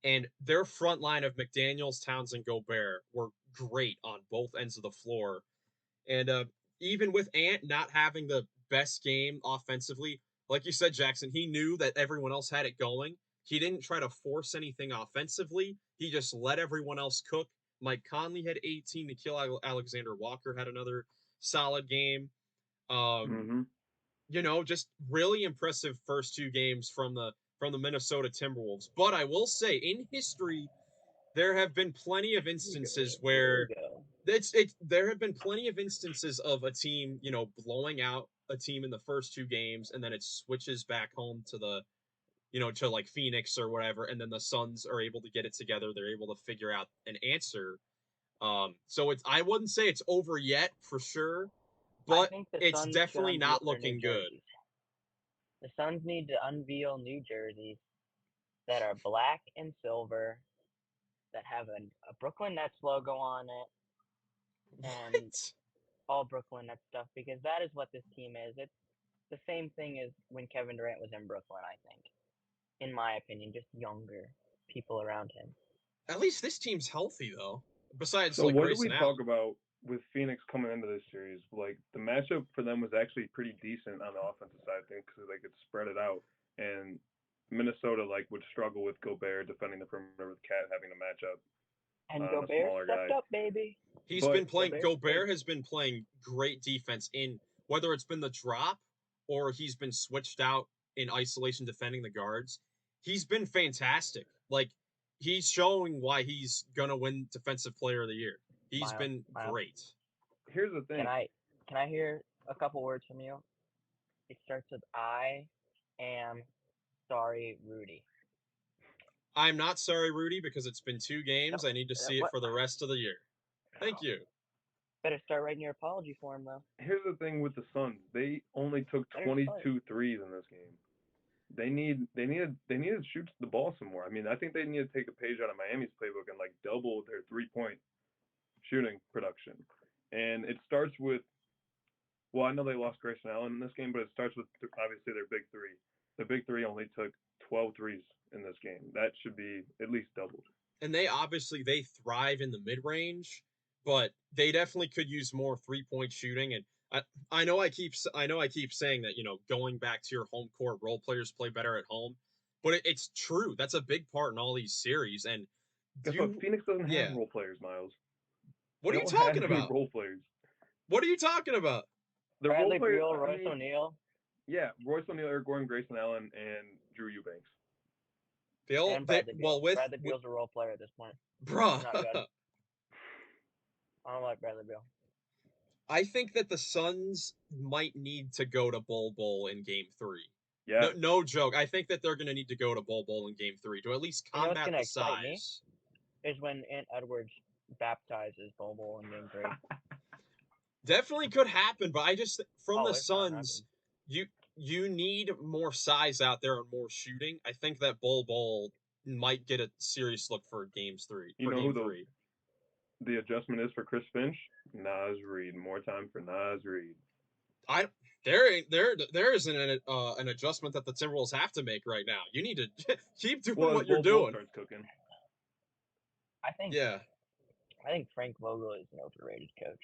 And their front line of McDaniels, Townsend, Gobert were great on both ends of the floor. And even with Ant not having the best game offensively, like you said, Jackson, he knew that everyone else had it going. He didn't try to force anything offensively. He just let everyone else cook. Mike Conley had 18. Nikhil Alexander Walker had another solid game. Just really impressive first two games from the Minnesota Timberwolves. But I will say, in history, there have been plenty of instances where there have been plenty of instances of a team, blowing out a team in the first two games, and then it switches back home to the, to like Phoenix or whatever, and then the Suns are able to get it together. They're able to figure out an answer. So I wouldn't say it's over yet for sure, but it's definitely not looking good. The Suns need to unveil new jerseys that are black and silver, that have a Brooklyn Nets logo on it, and all Brooklyn Nets stuff, because that is what this team is. It's the same thing as when Kevin Durant was in Brooklyn, I think, in my opinion, just younger people around him. At least this team's healthy, though. Besides, so like, what did we talk about with Phoenix coming into this series? Like, the matchup for them was actually pretty decent on the offensive side, I think, because they could spread it out. And Minnesota, would struggle with Gobert defending the perimeter with Cat having a matchup. And a Gobert smaller stepped guy. up, baby. He's But been playing. Gobert Gobert has been playing great defense in whether it's been the drop or he's been switched out in isolation defending the guards. He's been fantastic. Like he's showing why he's gonna win Defensive Player of the Year. He's been Miles. great. Here's the thing. Can I hear a couple words from you? It starts with I am sorry, Rudy. I'm not sorry, Rudy, because it's been 2 games. I need to see it for the rest of the year. Thank you. Better start writing your apology for him, though. Here's the thing with the Suns. They only took 22 threes in this game. They needed to shoot the ball some more. I mean, I think they need to take a page out of Miami's playbook and like double their 3-point shooting production. And it starts with, well, I know they lost Grayson Allen in this game, but it starts with obviously their big three. The big three only took 12 threes in this game. That should be at least doubled. And they thrive in the mid range, but they definitely could use more 3-point shooting. And I know I keep saying that, going back to your home court, role players play better at home, but it's true. That's a big part in all these series. And Guess what? Phoenix doesn't have role players, Miles. What are you talking about? Role players. What are you talking about? The Bradley role players, Beal, Royce O'Neal. Yeah, Royce O'Neal, Eric Gordon, Grayson Allen, and Drew Eubanks. Bradley Beal's a role player at this point. Bruh. I don't like Bradley Beal. I think that the Suns might need to go to Bol in Game 3. Yeah. No joke. I think that they're going to need to go to Bol in Game 3 to at least combat the size. Is when Ant Edwards baptizes Bol in Game 3. Definitely could happen, but I just from the Suns, you need more size out there and more shooting. I think that Bol might get a serious look for Games 3. You know who the adjustment is for Chris Finch? Naz Reid. More time for Naz Reid. There isn't an adjustment that the Timberwolves have to make right now. You need to keep doing what you're doing. Starts cooking. I think Frank Vogel is an overrated coach.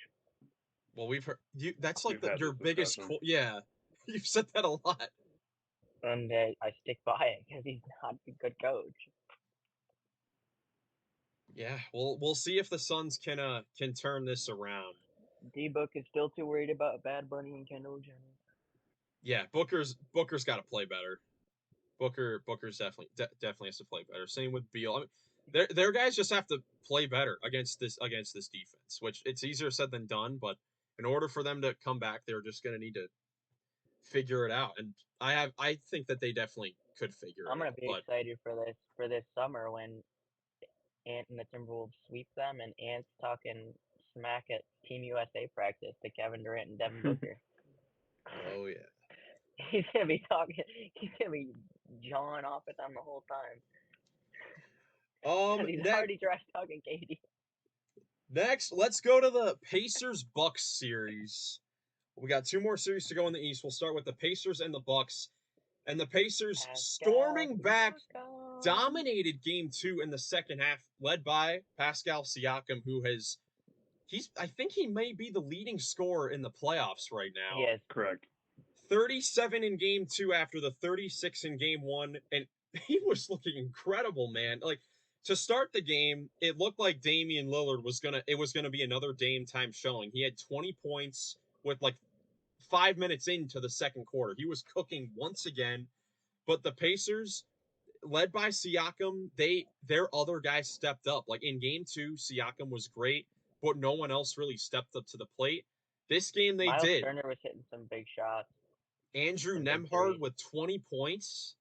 Well, we've heard you. That's like your biggest. Yeah, you've said that a lot. And I stick by it because he's not a good coach. Yeah, we'll see if the Suns can turn this around. D-Book is still too worried about Bad Bunny and Kendall Jenner. Yeah, Booker's got to play better. Booker's definitely has to play better. Same with Beal. I mean, their guys just have to play better against this defense, which it's easier said than done. But in order for them to come back, they're just going to need to figure it out. And I think that they definitely could figure it out. I'm going to be excited for this summer when Ant and the Timberwolves sweep them, and Ant's talking smack at Team USA practice to Kevin Durant and Devin Booker. Oh yeah. He's gonna be jawing off at them the whole time. He's already trash talking KD. Next, let's go to the Pacers-Bucks series. We got 2 more series to go in the East. We'll start with the Pacers and the Bucks. And the Pacers storming back, dominated Game 2 in the second half, led by Pascal Siakam, who I think he may be the leading scorer in the playoffs right now. Yes, correct. 37 in Game 2 after the 36 in Game 1, and he was looking incredible, man. Like, to start the game, it looked like Damian Lillard was gonna be another Dame time showing. He had 20 points with like 5 minutes into the second quarter. He was cooking once again, but the Pacers, led by Siakam, their other guys stepped up. Like in Game 2, Siakam was great, but no one else really stepped up to the plate. This game they Miles did. Turner was hitting some big shots. Andrew Nembhard with 20 points.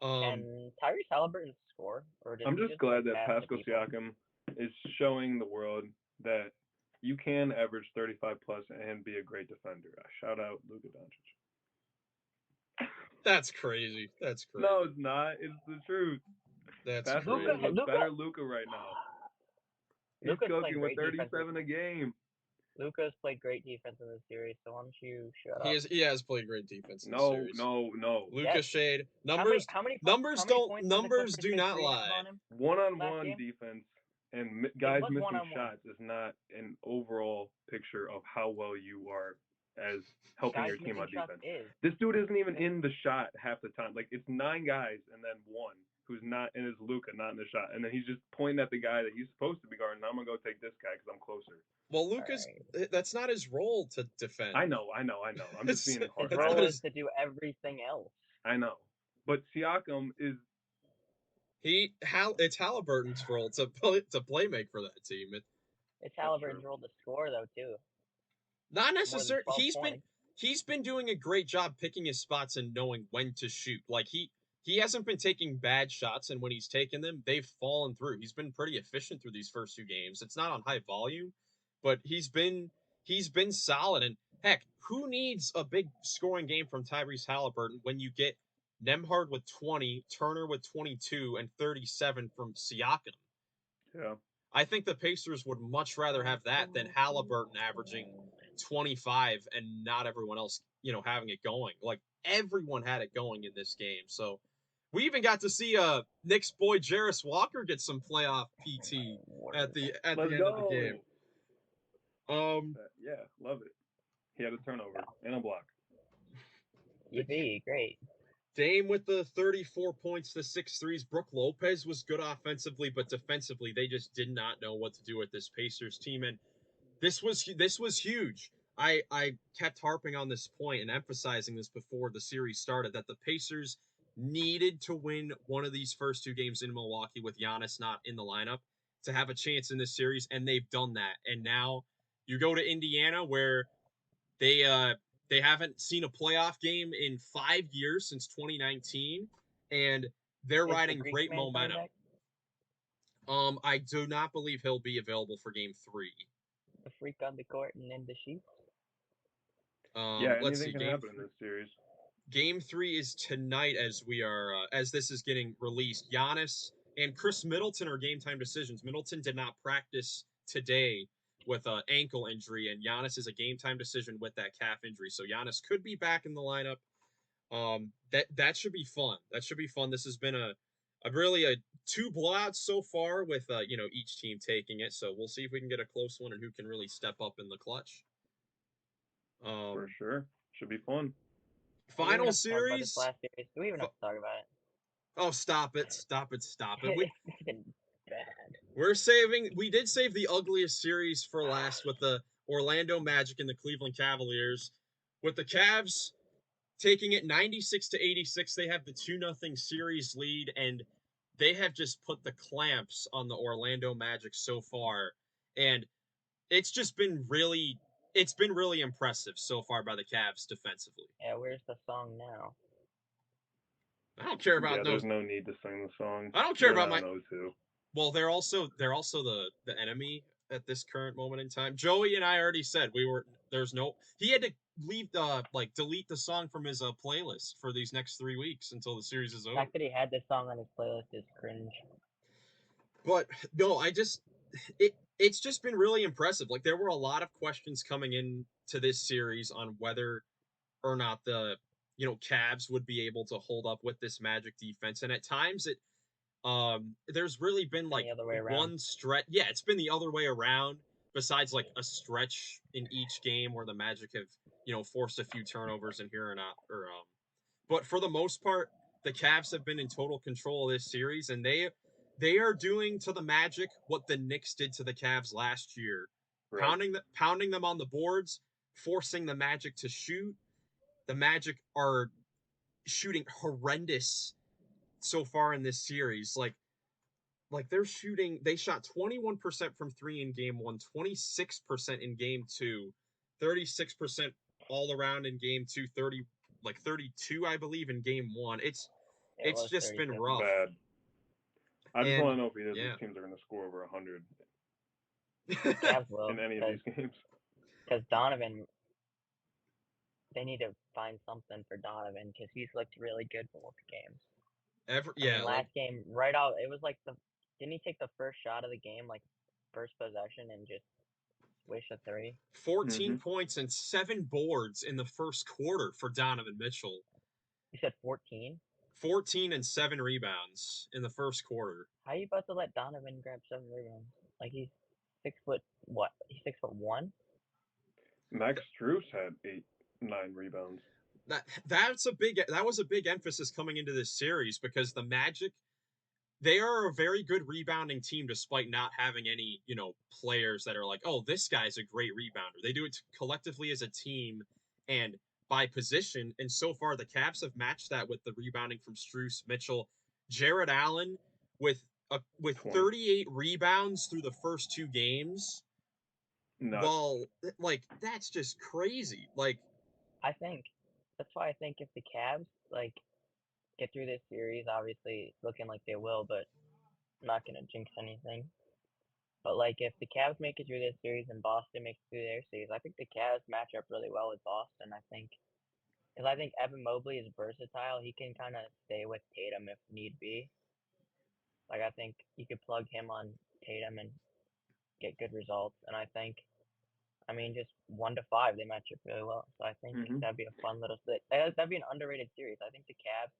Can Tyrese Halliburton score? I'm just glad that Pascal Siakam is showing the world that you can average 35 plus and be a great defender. Shout out Luka Doncic. That's crazy. No, it's not. It's the truth. That's Pascal crazy. is better Luka right now. He's cooking with 37 a game. Luka's played great defense in this series, so why don't you shut up? He has played great defense in this series. No. Luka shade. Numbers do not lie. One-on-one defense and guys missing shots is not an overall picture of how well you are as helping your team on defense. This dude isn't even in the shot half the time. Like, it's 9 guys and then 1 who's not, and it's Luka, not in the shot. And then he's just pointing at the guy that he's supposed to be guarding. I'm going to go take this guy because I'm closer. Well, Luka's that's not his role to defend. I know. I'm just being hard. His role is to do everything else. I know. But Siakam is it's Halliburton's role to play make for that team. It's Halliburton's role to score though too. Not necessarily. Points. He's been doing a great job picking his spots and knowing when to shoot. Like he hasn't been taking bad shots, and when he's taken them, they've fallen through. He's been pretty efficient through these first 2 games. It's not on high volume, but he's been solid. And heck, who needs a big scoring game from Tyrese Halliburton when you get Nembhard with 20, Turner with 22, and 37 from Siakam? Yeah. I think the Pacers would much rather have that than Halliburton averaging 25 and not everyone else, having it going. Like, everyone had it going in this game. So we even got to see Knicks boy Jarris Walker get some playoff PT at the end of the game. Yeah, love it. He had a turnover and a block. Yippee, great. Dame with the 34 points, the 6 threes. Brook Lopez was good offensively, but defensively they just did not know what to do with this Pacers team, and this was huge. I kept harping on this point and emphasizing this before the series started, that the Pacers needed to win one of these first 2 games in Milwaukee with Giannis not in the lineup to have a chance in this series, and they've done that. And now you go to Indiana, where they haven't seen a playoff game in 5 years, since 2019, and they're riding great momentum. I do not believe he'll be available for Game 3. The freak on the court and in the sheets. Anything can happen in this series. Game 3 is tonight as we are as this is getting released. Giannis and Chris Middleton are game time decisions. Middleton did not practice today with an ankle injury, and Giannis is a game time decision with that calf injury. So Giannis could be back in the lineup. That should be fun. This has been a 2 blowouts so far with each team taking it. So we'll see if we can get a close one and who can really step up in the clutch. For sure, should be fun. Final series. Do we even have to talk about it? Oh, stop it! It's been bad. We did save the ugliest series for last with the Orlando Magic and the Cleveland Cavaliers. With the Cavs taking it 96-86, they have the 2-0 series lead, and they have just put the clamps on the Orlando Magic so far. And it's been really impressive so far by the Cavs defensively. Yeah, where's the song now? I don't care about those. There's no need to sing the song. I don't care about those two. Well, they're also the enemy at this current moment in time. Joey and I already said he had to leave delete the song from his playlist for these next 3 weeks until the series is over. The fact that he had this song on his playlist is cringe. But no, it's just been really impressive. Like, there were a lot of questions coming into this series on whether or not the Cavs would be able to hold up with this Magic defense, and at times there's really been like one stretch. Yeah, it's been the other way around. Besides like a stretch in each game where the Magic have forced a few turnovers in here but for the most part, the Cavs have been in total control of this series, and they are doing to the Magic what the Knicks did to the Cavs last year, right. pounding them on the boards, forcing the Magic to shoot. The Magic are shooting horrendous so far in this series. Like they shot 21% from 3 in game 1, 26% in game 2, 36% all around in game 2, 32, I believe, in game 1. It's just been rough. Bad. I just want to know if either of these teams are going to score over 100 in any of these games. Because Donovan, they need to find something for Donovan because he's looked really good for both games. Last game, right out, it was like didn't he take the first shot of the game, like first possession, and just wish a 3? 14 points and 7 boards in the first quarter for Donovan Mitchell. You said 14? 14 and 7 rebounds in the first quarter. How are you about to let Donovan grab 7 rebounds? Like, he's 6 foot, what? He's 6'1"? Max Strus had 9 rebounds. That was a big emphasis coming into this series because the Magic they are a very good rebounding team despite not having any, players that are like, oh, this guy's a great rebounder. They do it collectively as a team and by position. And so far, the Cavs have matched that with the rebounding from Strus, Mitchell, Jared Allen with 20. 38 rebounds through the first 2 games. Nuts. Well, like that's just crazy. Like, I think that's why I think if the Cavs like get through this series, obviously it's looking like they will, but I'm not gonna jinx anything. But like if the Cavs make it through this series and Boston makes it through their series, I think the Cavs match up really well with Boston. I think because I think Evan Mobley is versatile. He can kind of stay with Tatum if need be. Like I think you could plug him on Tatum and get good results. And I think, I mean, just 1 to 5, they match up really well. So I think Mhm. that'd be a fun little split. That'd be an underrated series. I think the Cavs,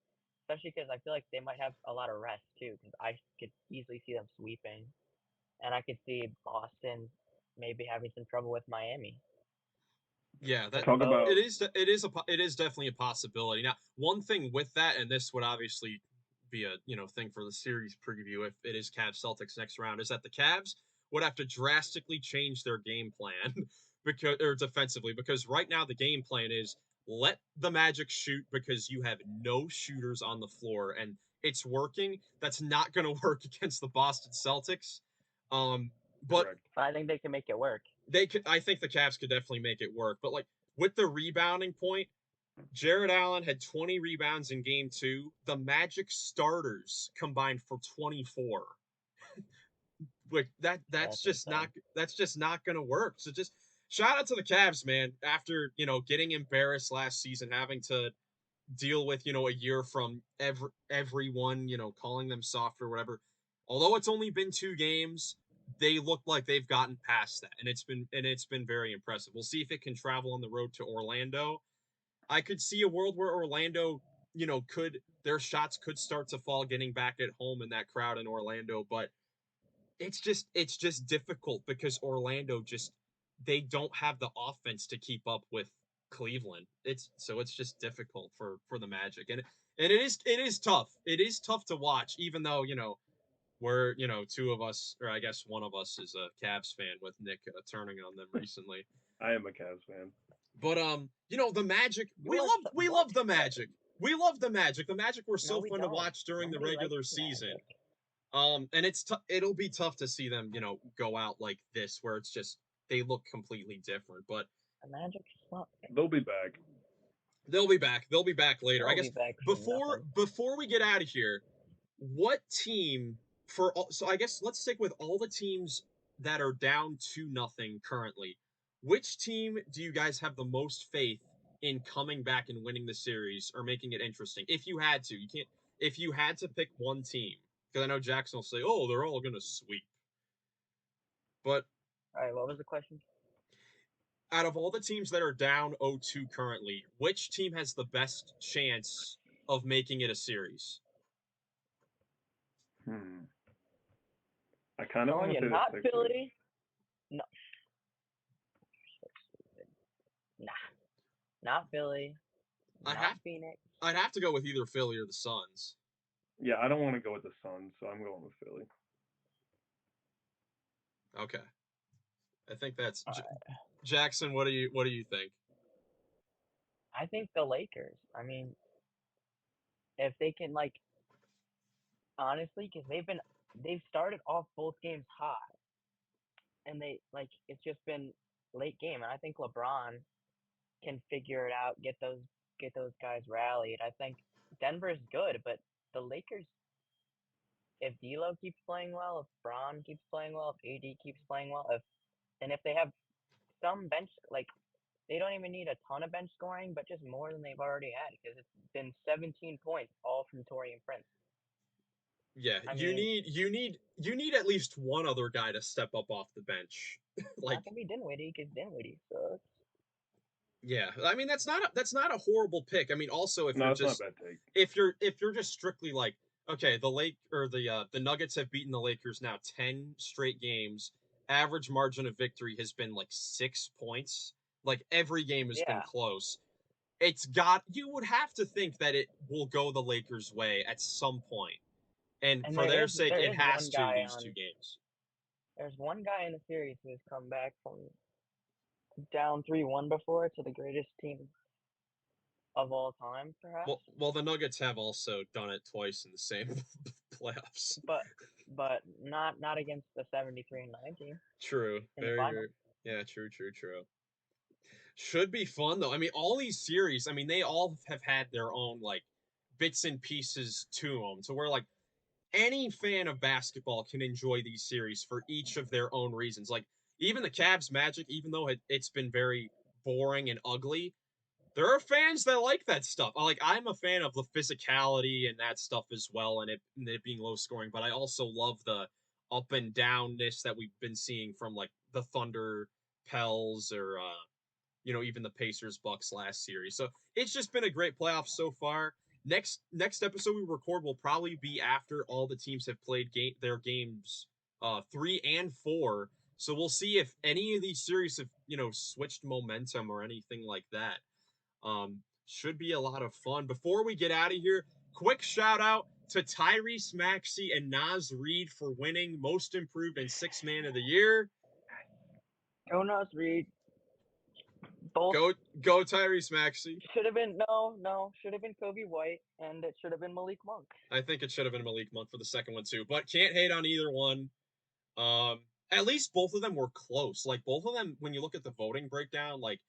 especially because I feel like they might have a lot of rest too. Because I could easily see them sweeping, and I could see Boston maybe having some trouble with Miami. yeah, that Because Talk both, about it is definitely a possibility. Now, one thing with that, and this would obviously be a thing for the series preview if it is Cavs Celtics next round, is that the Cavs would have to drastically change their game plan because or defensively because right now the game plan is let the Magic shoot because you have no shooters on the floor and it's working. That's not going to work against the Boston Celtics. But correct. I think they can make it work. they could. I think the Cavs could definitely make it work. But like with the rebounding point, Jared Allen had 20 rebounds in game 2. The Magic starters combined for 24. Like That's insane. that's just not going to work. So just shout out to the Cavs, man. After, getting embarrassed last season, having to deal with, a year from everyone, calling them soft or whatever. Although it's only been 2 games, they look like they've gotten past that, and it's been very impressive. We'll see if it can travel on the road to Orlando. I could see a world where Orlando, could their shots could start to fall getting back at home in that crowd in Orlando, but it's just difficult because Orlando just they don't have the offense to keep up with Cleveland. It's just difficult for the Magic. And it is tough. It is tough to watch even though, we're, two of us or I guess one of us is a Cavs fan with Nick turning on them recently. I am a Cavs fan. But the Magic, You are we what? love the Magic. We love the Magic. The Magic were No, so we fun to don't. watch during the Nobody likes regular the season. Magic. And it'll be tough to see them, go out like this where it's just they look completely different. But The Magic suck. They'll be back. they'll be back. They'll be back later. I They'll be guess back from before nothing. before we get out of here, what team for all, so I guess let's stick with all the teams that are down 2-0 currently. Which team do you guys have the most faith in coming back and winning the series or making it interesting? If you had to, you can't. If you had to pick one team, because I know Jackson will say, "Oh, they're all gonna sweep," but All right, what was the question? out of all the teams that are down 0-2 currently, which team has the best chance of making it a series? Hmm. I kind of Telling want you, to say the not Sixers. Philly. No, so stupid. Nah, not Philly. I'd Not have Phoenix. I'd have to go with either Philly or the Suns. Yeah, I don't want to go with the Suns, so I'm going with Philly. Okay, I think that's Uh, Jackson. What do you think? I think the Lakers. I mean, if they can like honestly, because they've started off both games hot, and they like it's just been late game, and I think LeBron can figure it out, get those guys rallied. I think Denver's good, but the Lakers, if D'Lo keeps playing well, if Braun keeps playing well, if AD keeps playing well, if they have some bench like they don't even need a ton of bench scoring, but just more than they've already had because it's been 17 points all from Torian Prince. Yeah, I you mean, need you need you need at least one other guy to step up off the bench. it's Like, not gonna be Dinwiddie because Dinwiddie sucks. yeah, I mean that's not a horrible pick. I mean, also No, it's not a bad take. if you're just strictly like, okay, the Nuggets have beaten the Lakers now 10 straight games. Average margin of victory has been like 6 points. Like every game has been Yeah, close. You would have to think that it will go the Lakers' way at some point. And And for their sake, there it is has one to guy these on. 2 games. There's one guy in the series who's come back from down 3-1 before to the greatest team of all time, perhaps. Well, the Nuggets have also done it twice in the same playoffs. But not against the 73-19 True. in the finals. Yeah, true. Should be fun though. I mean, all these series, I mean, they all have had their own like bits and pieces to them, to where like any fan of basketball can enjoy these series for each of their own reasons. Like even the Cavs Magic, even though it's been very boring and ugly, there are fans that like that stuff. Like I'm a fan of the physicality and that stuff as well, and it being low scoring. But I also love the up and downness that we've been seeing from like the Thunder, Pels, or even the Pacers Bucks last series. So it's just been a great playoff so far. Next episode we record will probably be after all the teams have played their games 3 and 4. So we'll see if any of these series have switched momentum or anything like that. Should be a lot of fun. Before we get out of here, quick shout out to Tyrese Maxey and Naz Reid for winning Most Improved and Sixth Man of the Year. Jonas Reed. Both Go Tyrese Maxey. should have been should have been Kobe White, and it should have been Malik Monk. I think it should have been Malik Monk for the second one too, but can't hate on either one. At least both of them were close. Like both of them, when you look at the voting breakdown, like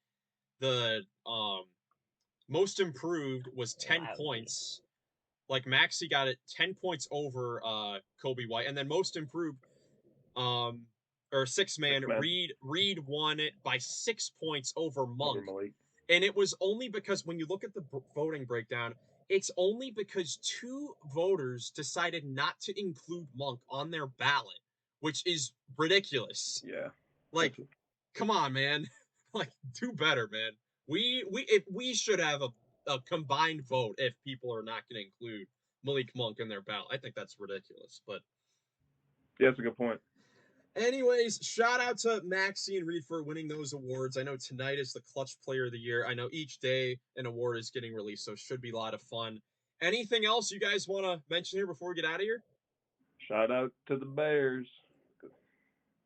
the Most Improved was 10 points. Like Maxey got it 10 points over Kobe White, and then Most Improved or Sixth Man, Reed won it by 6 points over Monk. And it was only because when you look at the voting breakdown, it's only because 2 voters decided not to include Monk on their ballot, which is ridiculous. Yeah. Like, come on, man. Like, do better, man. We should have a combined vote if people are not going to include Malik Monk in their ballot. I think that's ridiculous, but yeah, that's a good point. Anyways, shout out to Maxey and Reed for winning those awards. I know tonight is the Clutch Player of the Year. I know each day an award is getting released, so it should be a lot of fun. Anything else you guys want to mention here before we get out of here? Shout out to the Bears.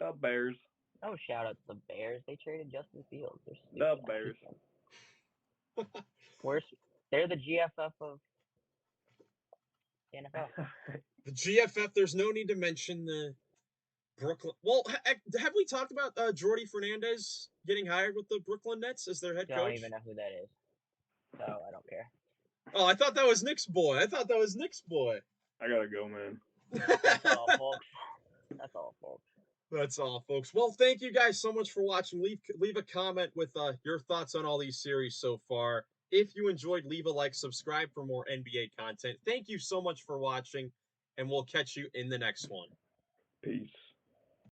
The Bears. Oh, shout out to the Bears. They traded Justin Fields. The Bears. They're the GFF of the NFL. The GFF, there's no need to mention the Brooklyn. Well, have we talked about Jordy Fernandez getting hired with the Brooklyn Nets as their head coach? I don't even know who that is, so I don't care. Oh, I thought that was Nick's boy. I gotta go, man. That's all, folks. That's all, folks. Well, thank you guys so much for watching. Leave a comment with your thoughts on all these series so far. If you enjoyed, leave a like, subscribe for more NBA content. Thank you so much for watching, and we'll catch you in the next one. Peace.